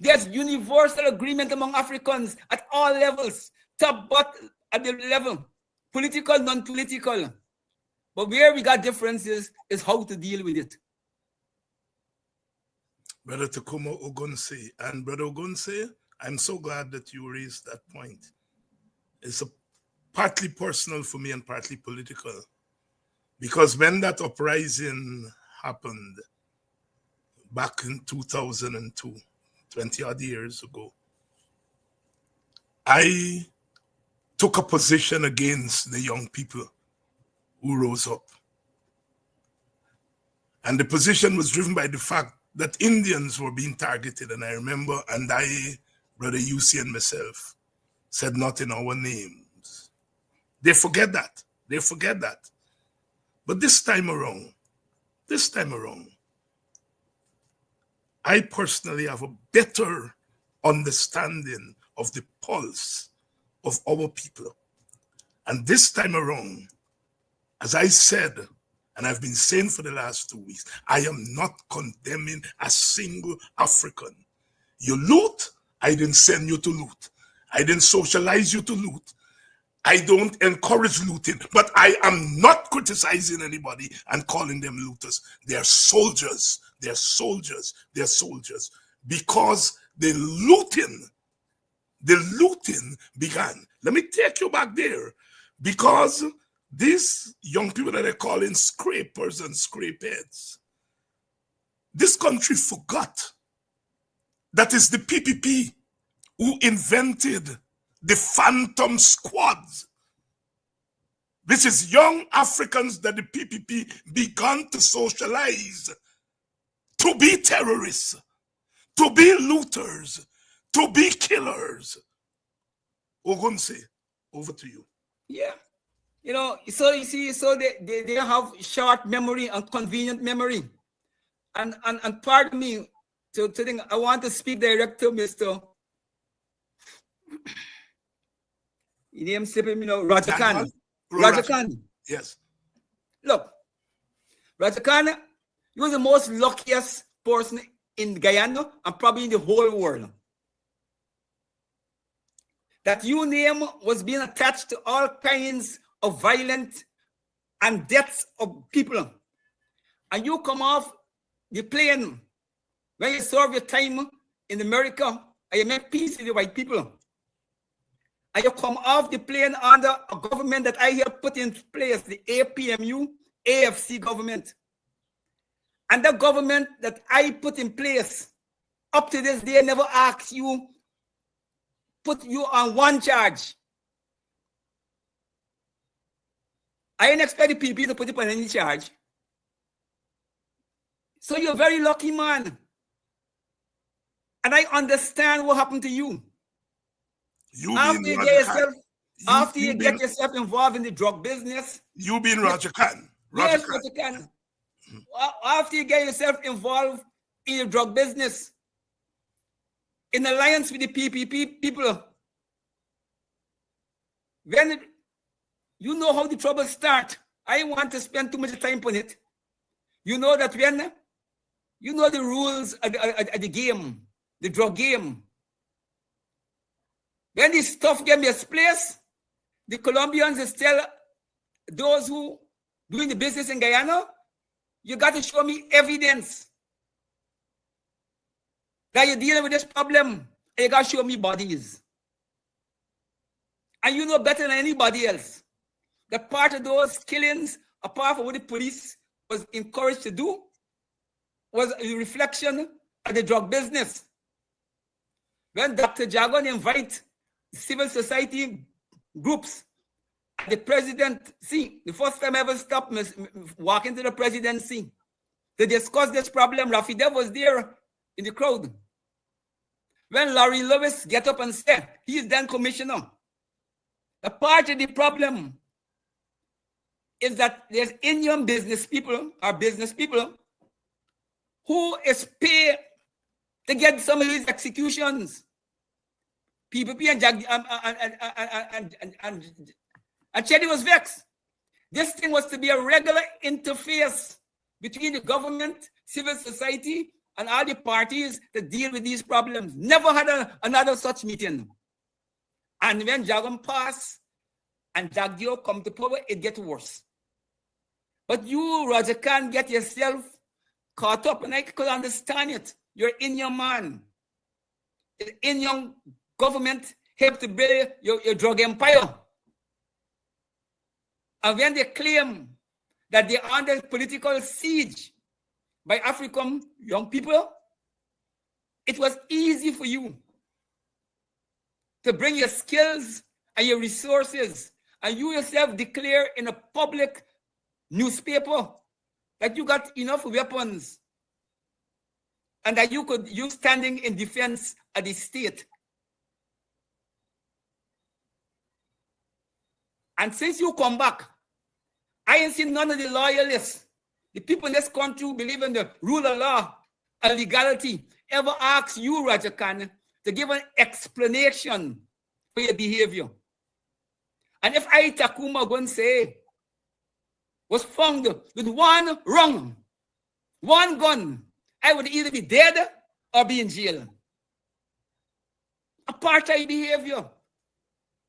There's universal agreement among Africans at all levels, top, bottom, at the level, political, non-political. But where we got differences is how to deal with it.
Brother Tacuma Ogunseye. And Brother Ogunseye, I'm so glad that you raised that point. It's partly personal for me and partly political. Because when that uprising happened back in 2002, 20 odd years ago, I took a position against the young people who rose up. And the position was driven by the fact that Indians were being targeted. And I remember, and Brother UC and myself, said not in our names. They forget that. They forget that. But this time around, I personally have a better understanding of the pulse of our people. And this time around, as I said, and I've been saying for the last 2 weeks, I am not condemning a single African. You loot, I didn't send you to loot. I didn't socialize you to loot. I don't encourage looting, but I am not criticizing anybody and calling them looters. They're soldiers. They're soldiers. They're soldiers. Because the looting began. Let me take you back there. Because these young people that they're calling scrapers and scrapeheads, this country forgot that it's the PPP who invented the phantom squads. This is young Africans that the PPP began to socialize to be terrorists, to be looters, to be killers. Ogunseye, over to you.
Yeah. You know, so you see, so they have short memory and convenient memory. And pardon me, to think, I want to speak direct to Mr. His name slipping, Roger Khan. Roger Khan.
Yes.
Look, Roger Khan, you was the most luckiest person in Guyana and probably in the whole world. That your name was being attached to all kinds of violence and deaths of people. And you come off the plane when you serve your time in America and you make peace with the white people. And you come off the plane under a government that I have put in place, the APMU, AFC government. And the government that I put in place, up to this day, never asked you, put you on one charge. I didn't expect the people to put you on any charge. So you're a very lucky man. And I understand what happened to you. After you get yourself involved in the drug business.
You being Roger Khan.
Yes, Roger Khan. After you get yourself involved in the drug business, in alliance with the PPP people, when you know how the trouble start, I want to spend too much time on it. You know that when you know the rules of the game, the drug game. When this stuff get misplaced, the Colombians tell those who doing the business in Guyana, you got to show me evidence that you're dealing with this problem, and you got to show me bodies. And you know better than anybody else that part of those killings, apart from what the police was encouraged to do, was a reflection of the drug business. When Dr. Jagan invite civil society groups at the presidency, the first time I ever stopped walking to the presidency to discuss this problem, Rafi Dev was there in the crowd. When Larry Lewis get up and said, he is then commissioner. A part of the problem is that there's Indian business people who is paid to get some of these executions. PPP and Chetty was vexed. This thing was to be a regular interface between the government, civil society, and all the parties to deal with these problems. Never had another such meeting. And when Jagan passed and Jagdio come to power, it gets worse. But you, Roger Khan, get yourself caught up, and I could understand it. You're in your man. In your government help to build your drug empire. And when they claim that they're under political siege by African young people, it was easy for you to bring your skills and your resources, and you yourself declare in a public newspaper that you got enough weapons and that you standing in defense of the state. And since you come back, I ain't seen none of the loyalists, the people in this country who believe in the rule of law and legality, ever ask you, Raja Khan, to give an explanation for your behavior. And if I, Tacuma Ogunseye, was found with one wrong, one gun, I would either be dead or be in jail. Apartheid behavior.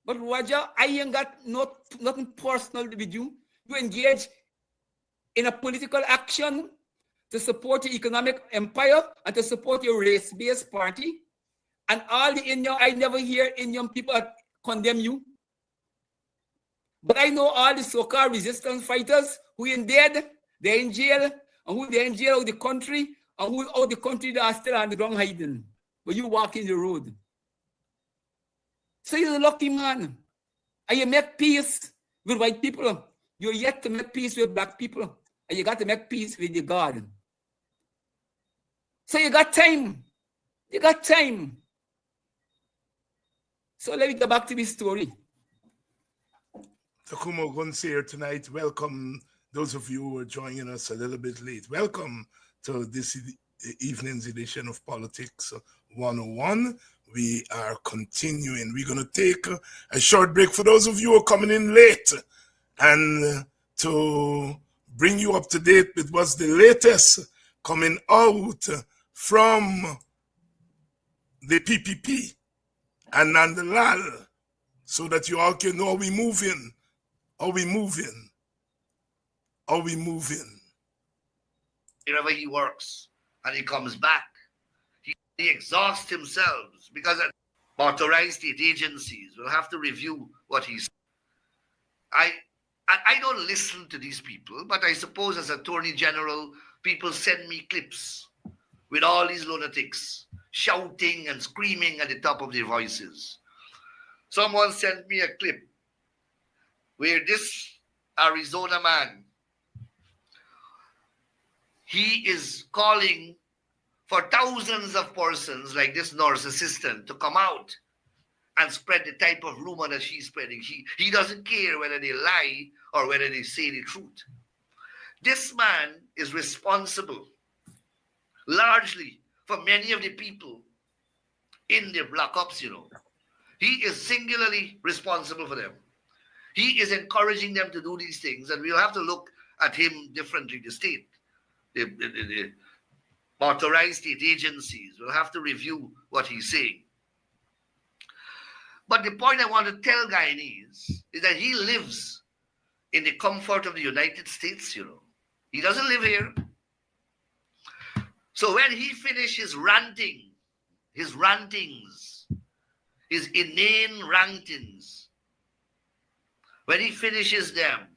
But Roger, I ain't got nothing personal with you. You engage in a political action to support your economic empire and to support your race-based party. And all the Indian, I never hear Indian people condemn you. But I know all the so-called resistance fighters who are dead, they're in jail, and who they're in jail out of the country, and who out of the country they are still on the ground hiding. But you walk in the road. So you're a lucky man. And you make peace with white people. You're yet to make peace with black people. And you got to make peace with your God. So you got time. You got time. So let me go back to this story.
Tacuma Ogunseye here tonight. Welcome those of you who are joining us a little bit late. Welcome to this evening's edition of Politics 101. We are continuing. We're going to take a short break for those of you who are coming in late and to bring you up to date with what's the latest coming out from the PPP and Nandalal, so that you all can know how we moving.
Wherever he works and he comes back, he exhausts himself because authorized state agencies will have to review what he's. I don't listen to these people, but I suppose as Attorney General, people send me clips with all these lunatics shouting and screaming at the top of their voices. Someone sent me a clip where this Arizona man, he is calling for thousands of persons like this nurse assistant to come out and spread the type of rumor that she's spreading. He doesn't care whether they lie or whether they say the truth. This man is responsible largely for many of the people in the lockups, you know. He is singularly responsible for them. He is encouraging them to do these things, and we'll have to look at him differently. The state, the authorized state agencies will have to review what he's saying. But the point I want to tell Guyanese is that he lives in the comfort of the United States, you know. He doesn't live here. So when he finishes ranting, his rantings, his inane rantings, when he finishes them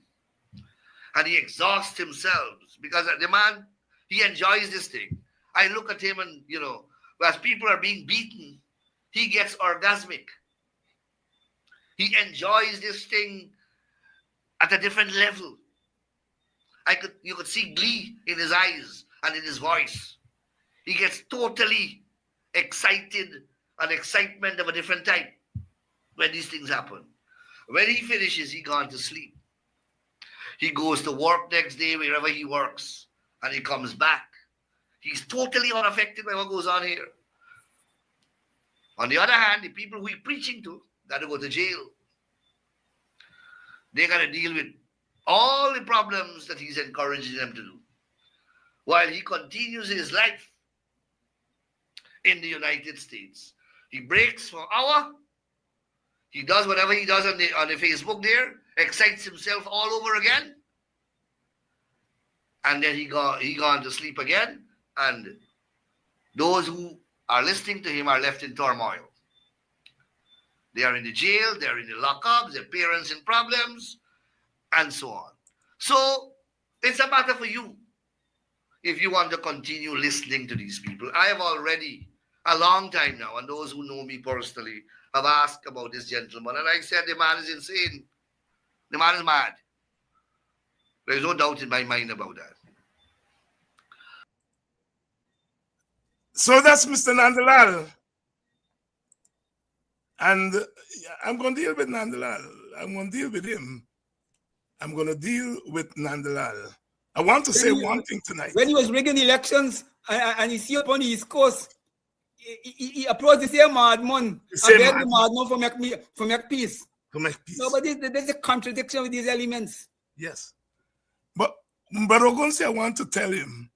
and he exhausts himself, because the man, he enjoys this thing. I look at him and, you know, as people are being beaten, he gets orgasmic. He enjoys this thing at a different level. You could see glee in his eyes and in his voice. He gets totally excited, an excitement of a different type when these things happen. When he finishes, he gone to sleep. He goes to work next day, wherever he works, and he comes back. He's totally unaffected by what goes on here. On the other hand, the people who he's preaching to got to go to jail. They got to deal with all the problems that he's encouraging them to do, while he continues his life in the United States. He breaks for an hour. He does whatever he does on the Facebook there, excites himself all over again, and then he gone to sleep again, and those who are listening to him are left in turmoil. They are in the jail, they're in the lockups, their parents in problems, and so on. So it's a matter for you if you want to continue listening to these people. I have already, a long time now, and those who know me personally, have asked about this gentleman, and I said the man is insane. The man is mad. There's no doubt in my mind about that.
So that's Mr. Nandalal. And I'm going to deal with Nandalal. I'm going to deal with him. I'm going to deal with Nandalal. I want to say one thing tonight.
When he was rigging elections and he see up on the East Coast, he approached the same madman and begged the madman for make peace.
To make peace.
No, but there's a contradiction with these elements.
Yes. But Ogunseye, I want to tell him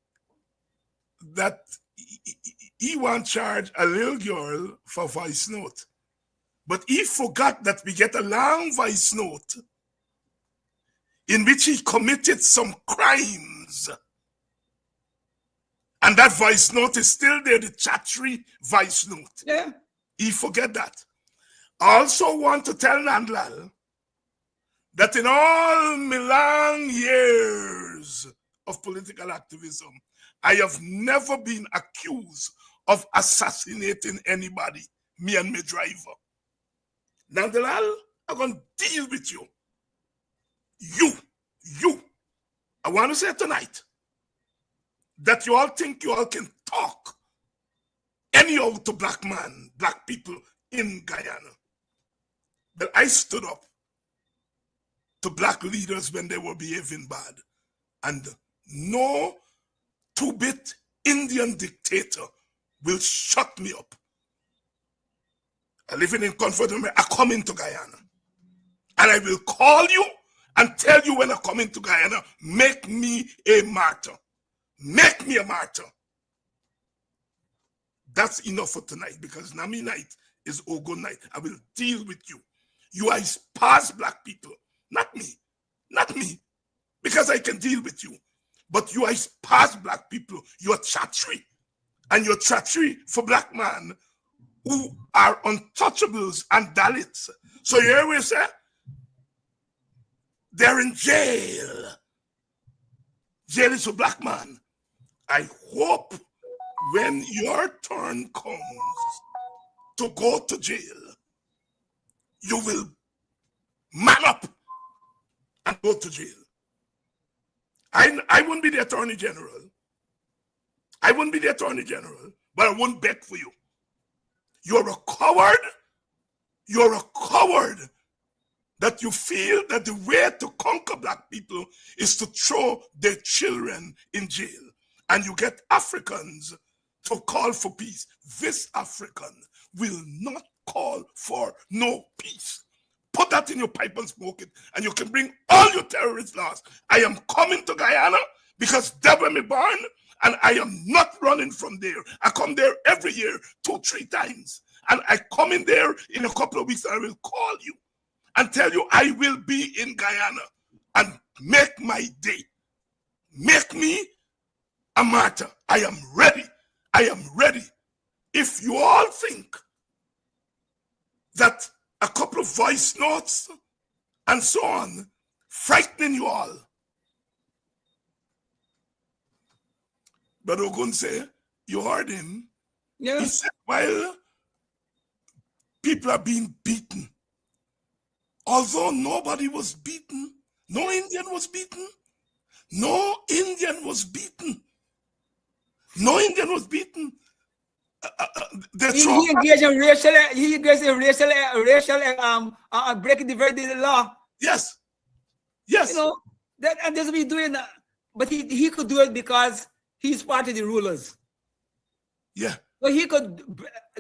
that he won't charge a little girl for voice note. But he forgot that we get a long voice note in which he committed some crimes. And that voice note is still there, the chattery voice note.
Yeah.
He forget that. I also want to tell Nandalal that in all my long years of political activism, I have never been accused of assassinating anybody, me and my driver. Nandalal, I'm going to deal with you. You. I want to say tonight that you all think you all can talk anyhow to black people in Guyana. But I stood up to black leaders when they were behaving bad. And no two-bit Indian dictator will shut me up. I live in comfort. I come into Guyana. And I will call you and tell you when I come into Guyana, make me a martyr. Make me a martyr. That's enough for tonight, because Nami night is Ogun night. I will deal with you. You are past black people. Not me, because I can deal with you. But you are past black people. You are chattery. And you're chattery for black men who are untouchables and Dalits. So you hear what I say? They're in jail. Jail is a black man. I hope when your turn comes to go to jail, you will man up and go to jail. I wouldn't be the Attorney General. I wouldn't be the Attorney General, but I wouldn't beg for you. You're a coward. You're a coward that you feel that the way to conquer black people is to throw their children in jail. And you get Africans to call for peace. This African will not call for no peace. Put that in your pipe and smoke it, and you can bring all your terrorist laws. I am coming to Guyana because that's where me born, and I am not running from there. I come there every year 2-3 times. And I come in there in a couple of weeks, and I will call you and tell you I will be in Guyana and make my day. Make me a martyr. I am ready. I am ready. If you all think that a couple of voice notes and so on frightening you all, but Ogunseye, you heard him.
Yeah.
He said, well, people are being beaten. Although nobody was beaten, no Indian was beaten. No Indian was beaten. No Indian was beaten.
He engaged in racial breaking the very law.
Yes. Yes.
You know, that, and that's what he's doing. But he could do it because he's part of the rulers.
Yeah.
So he could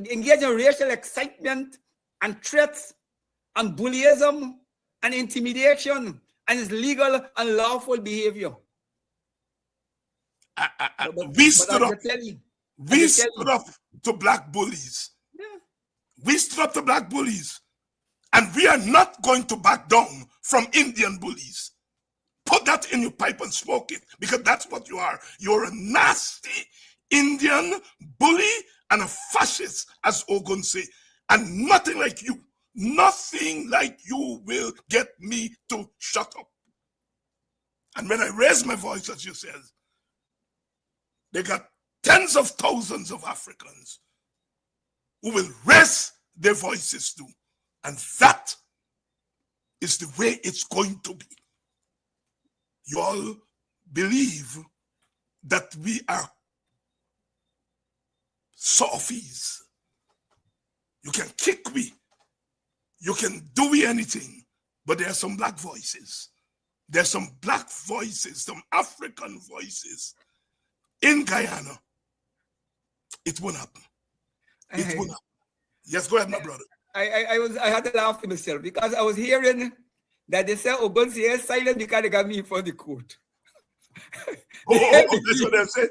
engage in racial excitement and threats and bullyism and intimidation and his legal and lawful behavior.
We stood up to black bullies.
Yeah.
We stood up to black bullies. And we are not going to back down from Indian bullies. Put that in your pipe and smoke it, because that's what you are. You're a nasty Indian bully and a fascist, as Ogunseye. And nothing like you will get me to shut up. And when I raise my voice, as you said, they got tens of thousands of Africans who will raise their voices too. And that is the way it's going to be. You all believe that we are softies. You can kick me. You can do me anything. But there are some black voices. There's some black voices, some African voices in Guyana. It won't happen. It won't happen. Yes, go ahead, my brother.
I had to laugh to myself because I was hearing that they said Ogunseye is silent because they got me for the court.
That's what they said.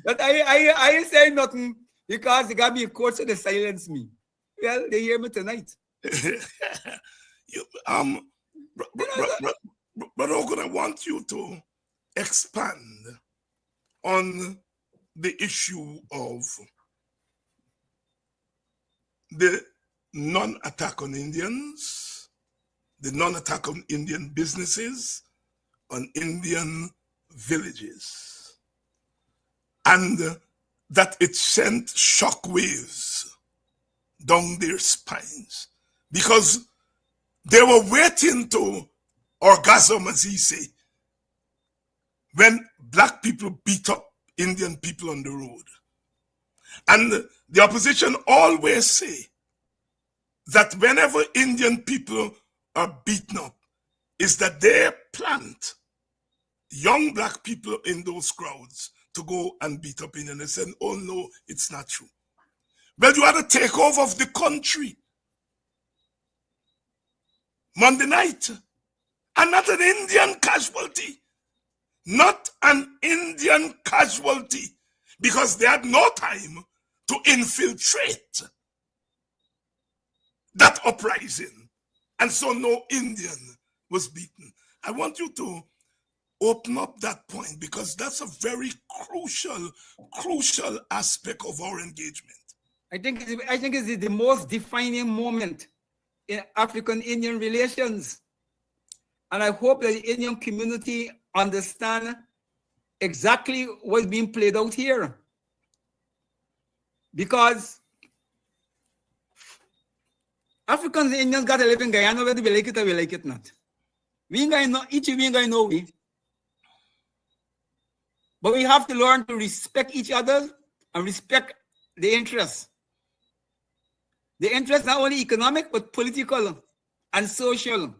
But I ain't saying nothing because they got me in court, so they silence me. Well, they hear me tonight.
Brother Ogun, I want you to expand on the issue of the non-attack on Indians, the non-attack on Indian businesses, on Indian villages, and that it sent shockwaves down their spines because they were waiting to orgasm, as he say, when black people beat up Indian people on the road. And the opposition always say that whenever Indian people are beaten up, is that they plant young black people in those crowds to go and beat up Indians. They said, oh no, it's not true. Well, you had a takeover of the country Monday night, and not an Indian casualty. Not an Indian casualty, because they had no time to infiltrate that uprising. And so no Indian was beaten. I want you to open up that point because that's a very crucial aspect of our engagement.
I think it's the most defining moment in African-Indian relations. And I hope that the Indian community understand exactly what's being played out here. Because Africans and Indians got to live in Guyana whether we like it or we like it not. We ain't gonna know, each of we ain't gonna know we. But we have to learn to respect each other and respect the interests. The interests not only economic, but political and social.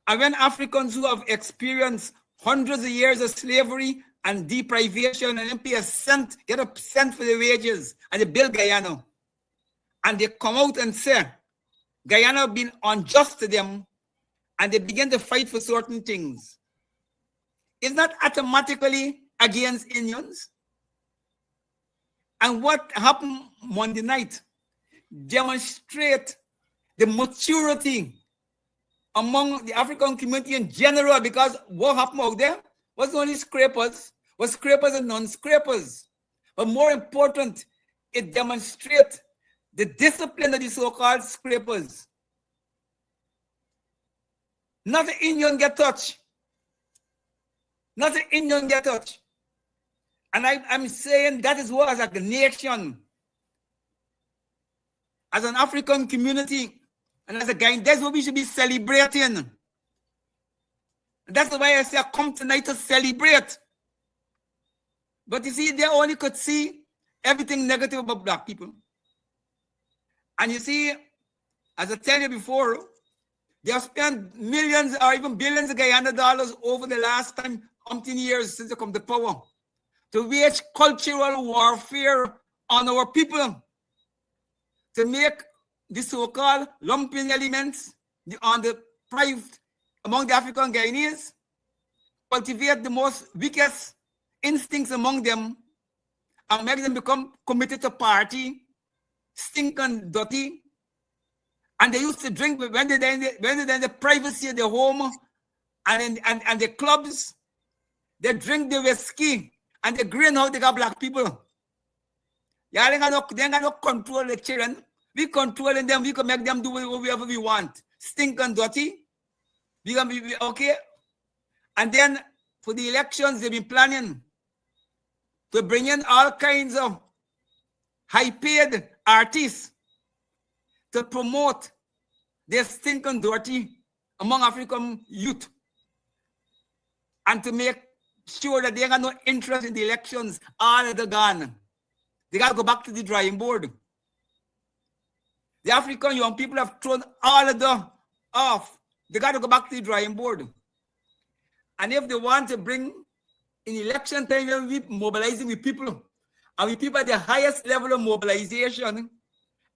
And when Africans who have experienced hundreds of years of slavery and deprivation and pay a cent, get a cent for the wages, and they build Guyana, and they come out and say, Guyana been unjust to them, and they begin to fight for certain things. It's not automatically against Indians. And what happened Monday night demonstrate the maturity among the African community in general, because what happened out there was only scrapers, was scrapers and non-scrapers. But more important, it demonstrates the discipline of the so-called scrapers. Not the Indian get touched. Not the Indian get touched. And I'm saying that is what, as a nation, as an African community, and as a guy, that's what we should be celebrating. That's why I say I come tonight to celebrate. But you see, they only could see everything negative about black people. And you see, as I tell you before, they have spent millions or even billions of Guyana dollars over the last time, umpteen years since they come to power, to wage cultural warfare on our people, to make the so-called lumping elements on the private among the African Guyanese, cultivate the most weakest instincts among them, and make them become committed to party, stink and dirty. And they used to drink when they're in the privacy of their home and the clubs. They drink the whiskey and they grin how they got black people. Yeah, they ain't got no control the children. We controlling them. We can make them do whatever we want. Stink and dirty. We can be okay. And then for the elections, they've been planning to bring in all kinds of high-paid artists to promote their stinking dirty among African youth and to make sure that they got no interest in the elections, all of the gone. They got to go back to the drawing board. The African young people have thrown all of the off. They got to go back to the drawing board. And if they want to bring in election time, we'll be mobilizing with people. And with people at the highest level of mobilization,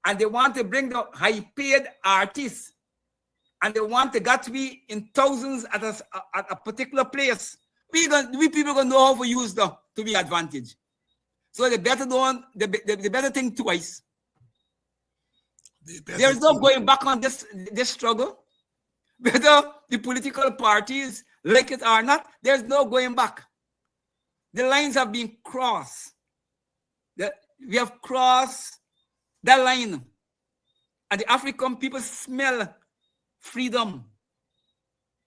and they want to bring the high-paid artists, and they want the got to be in thousands at a particular place. We people gonna know how to use them to be advantage. So they better the better think twice. There is no going back on this struggle. Whether the political parties like it or not, there's no going back. The lines have been crossed. We have crossed that line. And the African people smell freedom.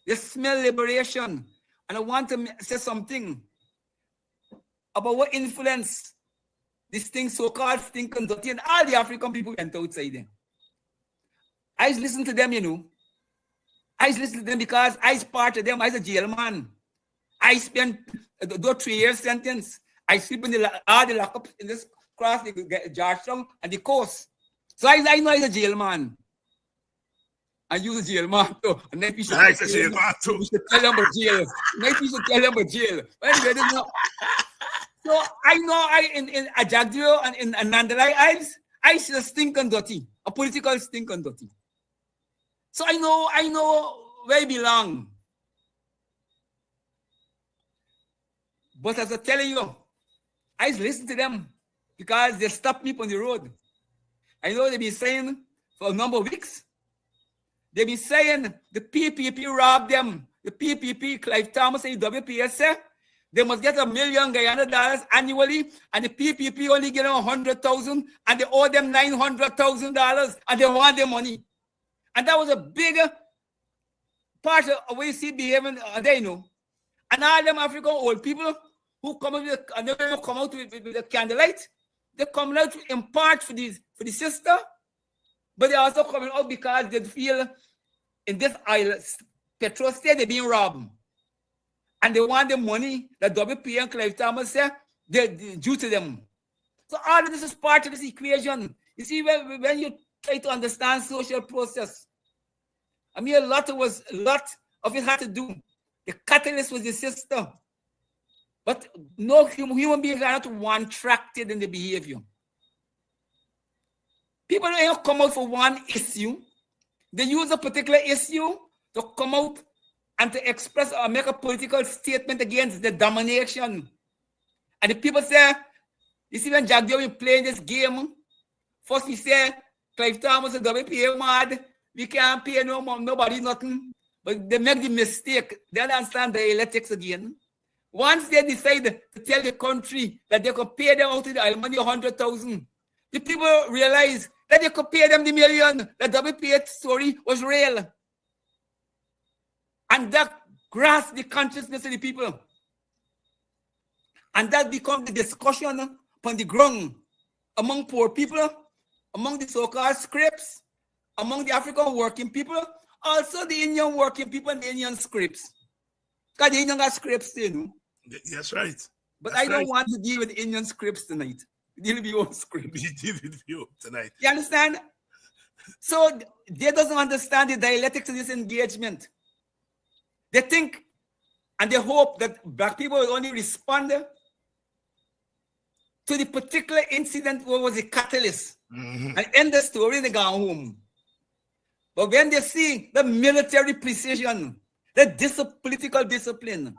They smell liberation. And I want to say something about what influence this thing so-called stinking dirty, and all the African people went outside there. I listen to them, you know. I listen to them because I was part of them as a jail man. I spent those 3 years sentence. I sleep in all the lockups in this cross, the Georgetown and the coast. So I know I'm a jail man. I use a jail man too. And then people should tell them about jail. Then people should tell them about jail. So I know in Ajagdeo and in Nandalai, I see a stinking dirty, a political stinking dirty. So I know where I belong. But as I'm telling you, I listen to them because they stop me on the road. I know they've been saying for a number of weeks, they've been saying the PPP robbed them. The PPP, Clive Thomas and the WPS, they must get $1 million Guyana annually, and the PPP only get them 100,000, and they owe them $900,000, and they want their money. And that was a bigger part of what you see behaving there, you know. And all them African old people who come out with, and they don't come out with the candlelight, they come out in part for the sister, but they also coming out because they feel in this island, petrol state, they're being robbed. And they want the money that WP and Clive Thomas said they're due to them. So all of this is part of this equation. You see, when you try to understand social process, I mean, a lot of it had to do. The catalyst was the system. But no human beings are not one-tracted in the behavior. People don't come out for one issue. They use a particular issue to come out and to express or make a political statement against the domination. And the people say, you see, when Jack Joe is playing this game, first he say, Clive Thomas and WPA mad, we can't pay nobody nothing. But they make the mistake. They understand the electrics again. Once they decide to tell the country that they could pay them out of the money 100,000, the people realize that they could pay them the $1 million. The WPA story was real. And that grasps the consciousness of the people. And that becomes the discussion upon the ground among poor people, among the so-called scripts, among the African working people, also the Indian working people and the Indian scripts. Because the Indian got scripts too, you know?
That's right.
But I don't want to deal with Indian scripts tonight. Deal with your script.
We deal with you tonight.
You understand? So they doesn't understand the dialectics of this engagement. They think and they hope that black people will only respond to the particular incident what was the catalyst and end the story and they go home. But when they see the military precision, the political discipline,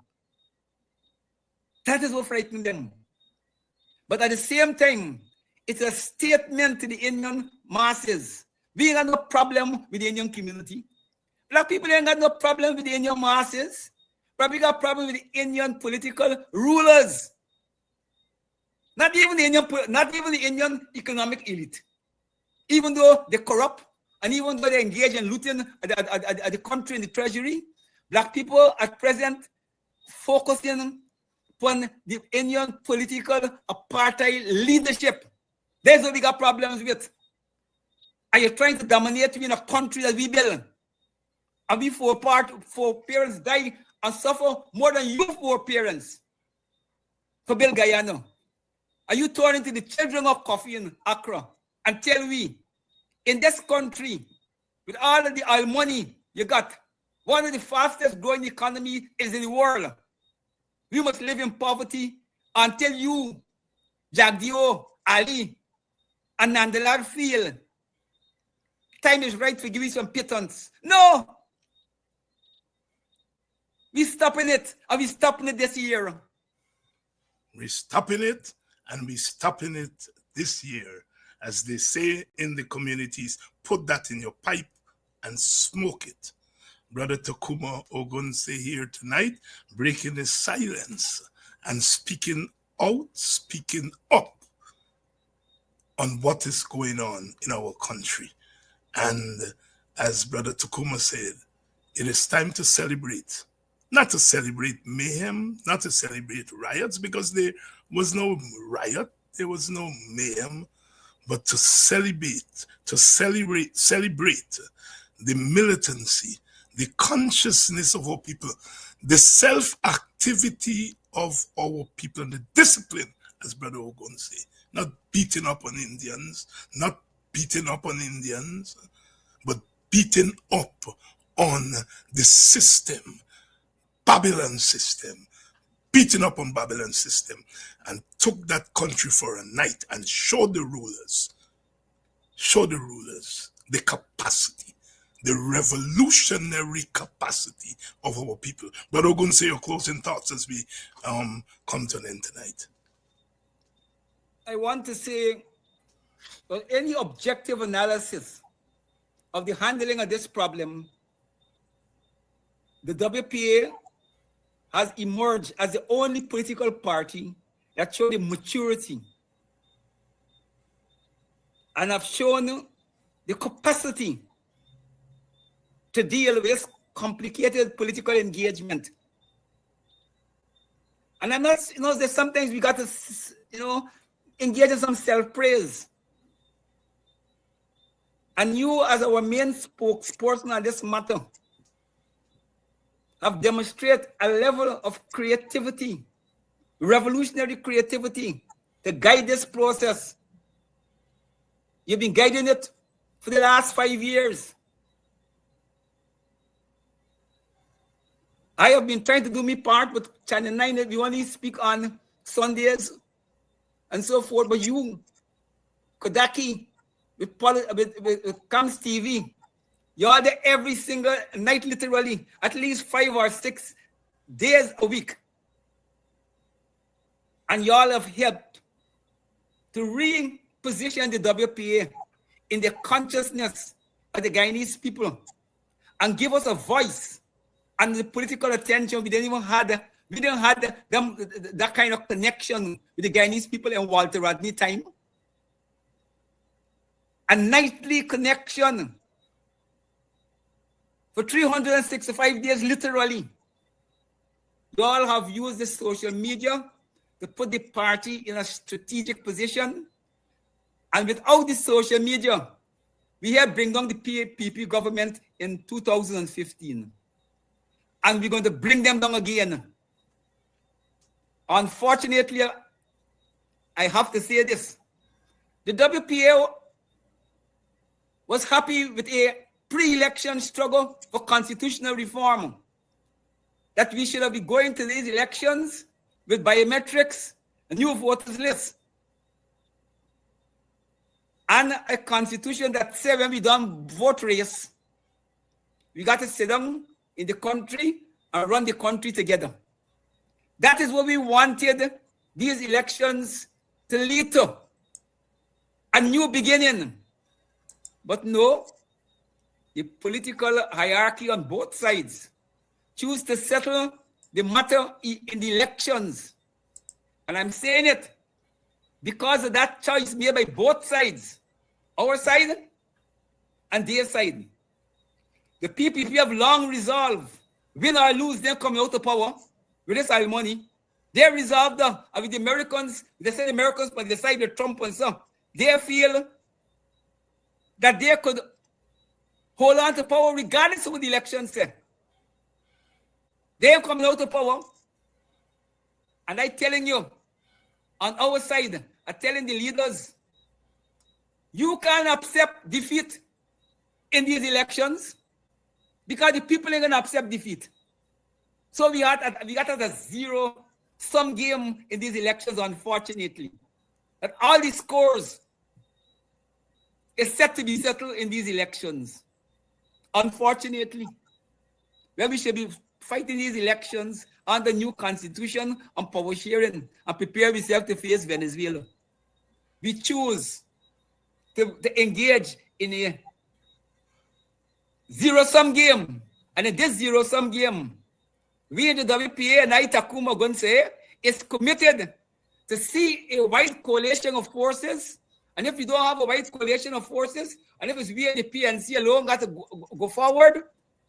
that is what frightens them. But at the same time, it's a statement to the Indian masses. We ain't got no problem with the Indian community. Black people ain't got no problem with the Indian masses. But we got a problem with the Indian political rulers. Not even the Indian economic elite. Even though they're corrupt, and even though they engage in looting at the country and the treasury, black people at present focusing upon the Indian political apartheid leadership. That's what we got problems with. Are you trying to dominate me in a country that we build? And we four parents die and suffer more than you four parents for build Guyana. Are you turning to the children of coffee in Accra and tell we, in this country, with all of the oil money you got, one of the fastest growing economy is in the world. We must live in poverty until you, Jagdio, Ali, and Nandalar feel time is right to give you some pittance. No! We're stopping it, and we're stopping it this year.
We're stopping it, and we're stopping it this year. As they say in the communities, put that in your pipe and smoke it. Brother Tacuma Ogunseye here tonight, breaking the silence and speaking out, speaking up on what is going on in our country. And as Brother Tacuma said, it is time to celebrate. Not to celebrate mayhem, not to celebrate riots, because there was no riot, there was no mayhem, but to celebrate the militancy, the consciousness of our people, the self-activity of our people, and the discipline, as Brother Ogunseye, not beating up on Indians, but beating up on the system, Babylon system, beating up on Babylon system, and took that country for a night and showed the rulers the capacity, the revolutionary capacity of our people. But Ogunseye, your closing thoughts as we come to an end tonight.
I want to say, well, any objective analysis of the handling of this problem, the WPA has emerged as the only political party that showed the maturity and have shown the capacity to deal with complicated political engagement. And I'm not, there's sometimes we got to, engage in some self-praise. And you, as our main spokesperson on this matter, have demonstrated a level of creativity, revolutionary creativity, to guide this process. You've been guiding it for the last 5 years. I have been trying to do my part with Channel 9 that we only speak on Sundays and so forth, but you, Kodaki, with Comes TV, you're there every single night, literally, at least 5 or 6 days a week. And y'all have helped to reposition the WPA in the consciousness of the Guyanese people and give us a voice and the political attention we didn't have that kind of connection with the Guyanese people in Walter Rodney time. A nightly connection for 365 days, literally. You all have used the social media to put the party in a strategic position. And without the social media, we have bring down the PP government in 2015. And we're going to bring them down again. Unfortunately, I have to say this. The WPA was happy with a pre-election struggle for constitutional reform. That we should have been going to these elections with biometrics, a new voters list, and a constitution that said when we done vote race, we got to sit down in the country and run the country together. That is what we wanted these elections to lead to. A new beginning. But no, the political hierarchy on both sides choose to settle the matter in the elections. And I'm saying it because of that choice made by both sides, our side and their side. The PPP have long resolved, win or lose, they're coming out of power with this oil money. They resolved with the Americans, they say the Americans, but they side with Trump and so. They feel that they could hold on to power regardless of what the election said. They are coming out of power. And I'm telling you, on our side, I'm telling the leaders, you can't accept defeat in these elections because the people ain't going to accept defeat. So we got a zero-sum game in these elections, unfortunately. That all the scores is set to be settled in these elections. Unfortunately, where we should be fighting these elections on the new constitution on power sharing and prepare ourselves to face Venezuela. We choose to engage in a zero-sum game. And in this zero-sum game, we in the WPA and Tacuma Ogunseye is committed to see a white coalition of forces. And if we don't have a white coalition of forces, and if it's we and the PNC alone got to go forward,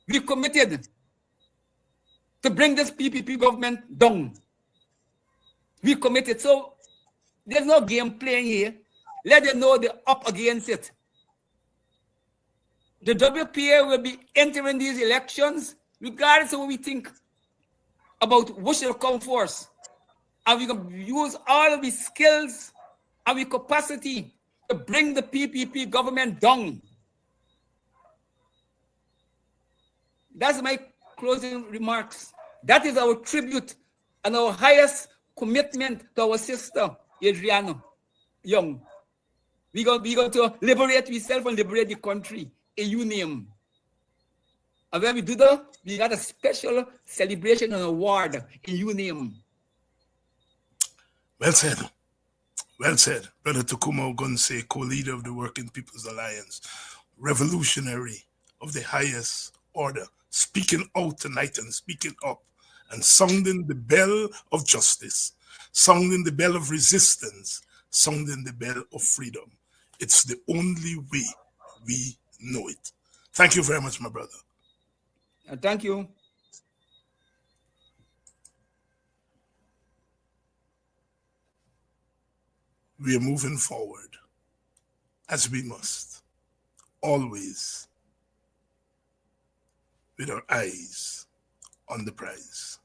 we committed to bring this PPP government down. We committed. So there's no game playing here. Let them know they're up against it. The WPA will be entering these elections regardless of what we think about what should come first. And we can use all of the skills and the capacity to bring the PPP government down. That's my closing remarks. That is our tribute and our highest commitment to our sister, Adriana Young. We're going to liberate ourselves and liberate the country in your name. And when we do that, we got a special celebration and award in your name.
Well said. Well said. Brother Tacuma Ogunseye, co-leader of the Working People's Alliance, revolutionary of the highest order, speaking out tonight and speaking up and sounding the bell of justice, sounding the bell of resistance, sounding the bell of freedom. It's the only way we know it. Thank you very much, my brother.
Thank you.
We are moving forward as we must, always with our eyes on the prize.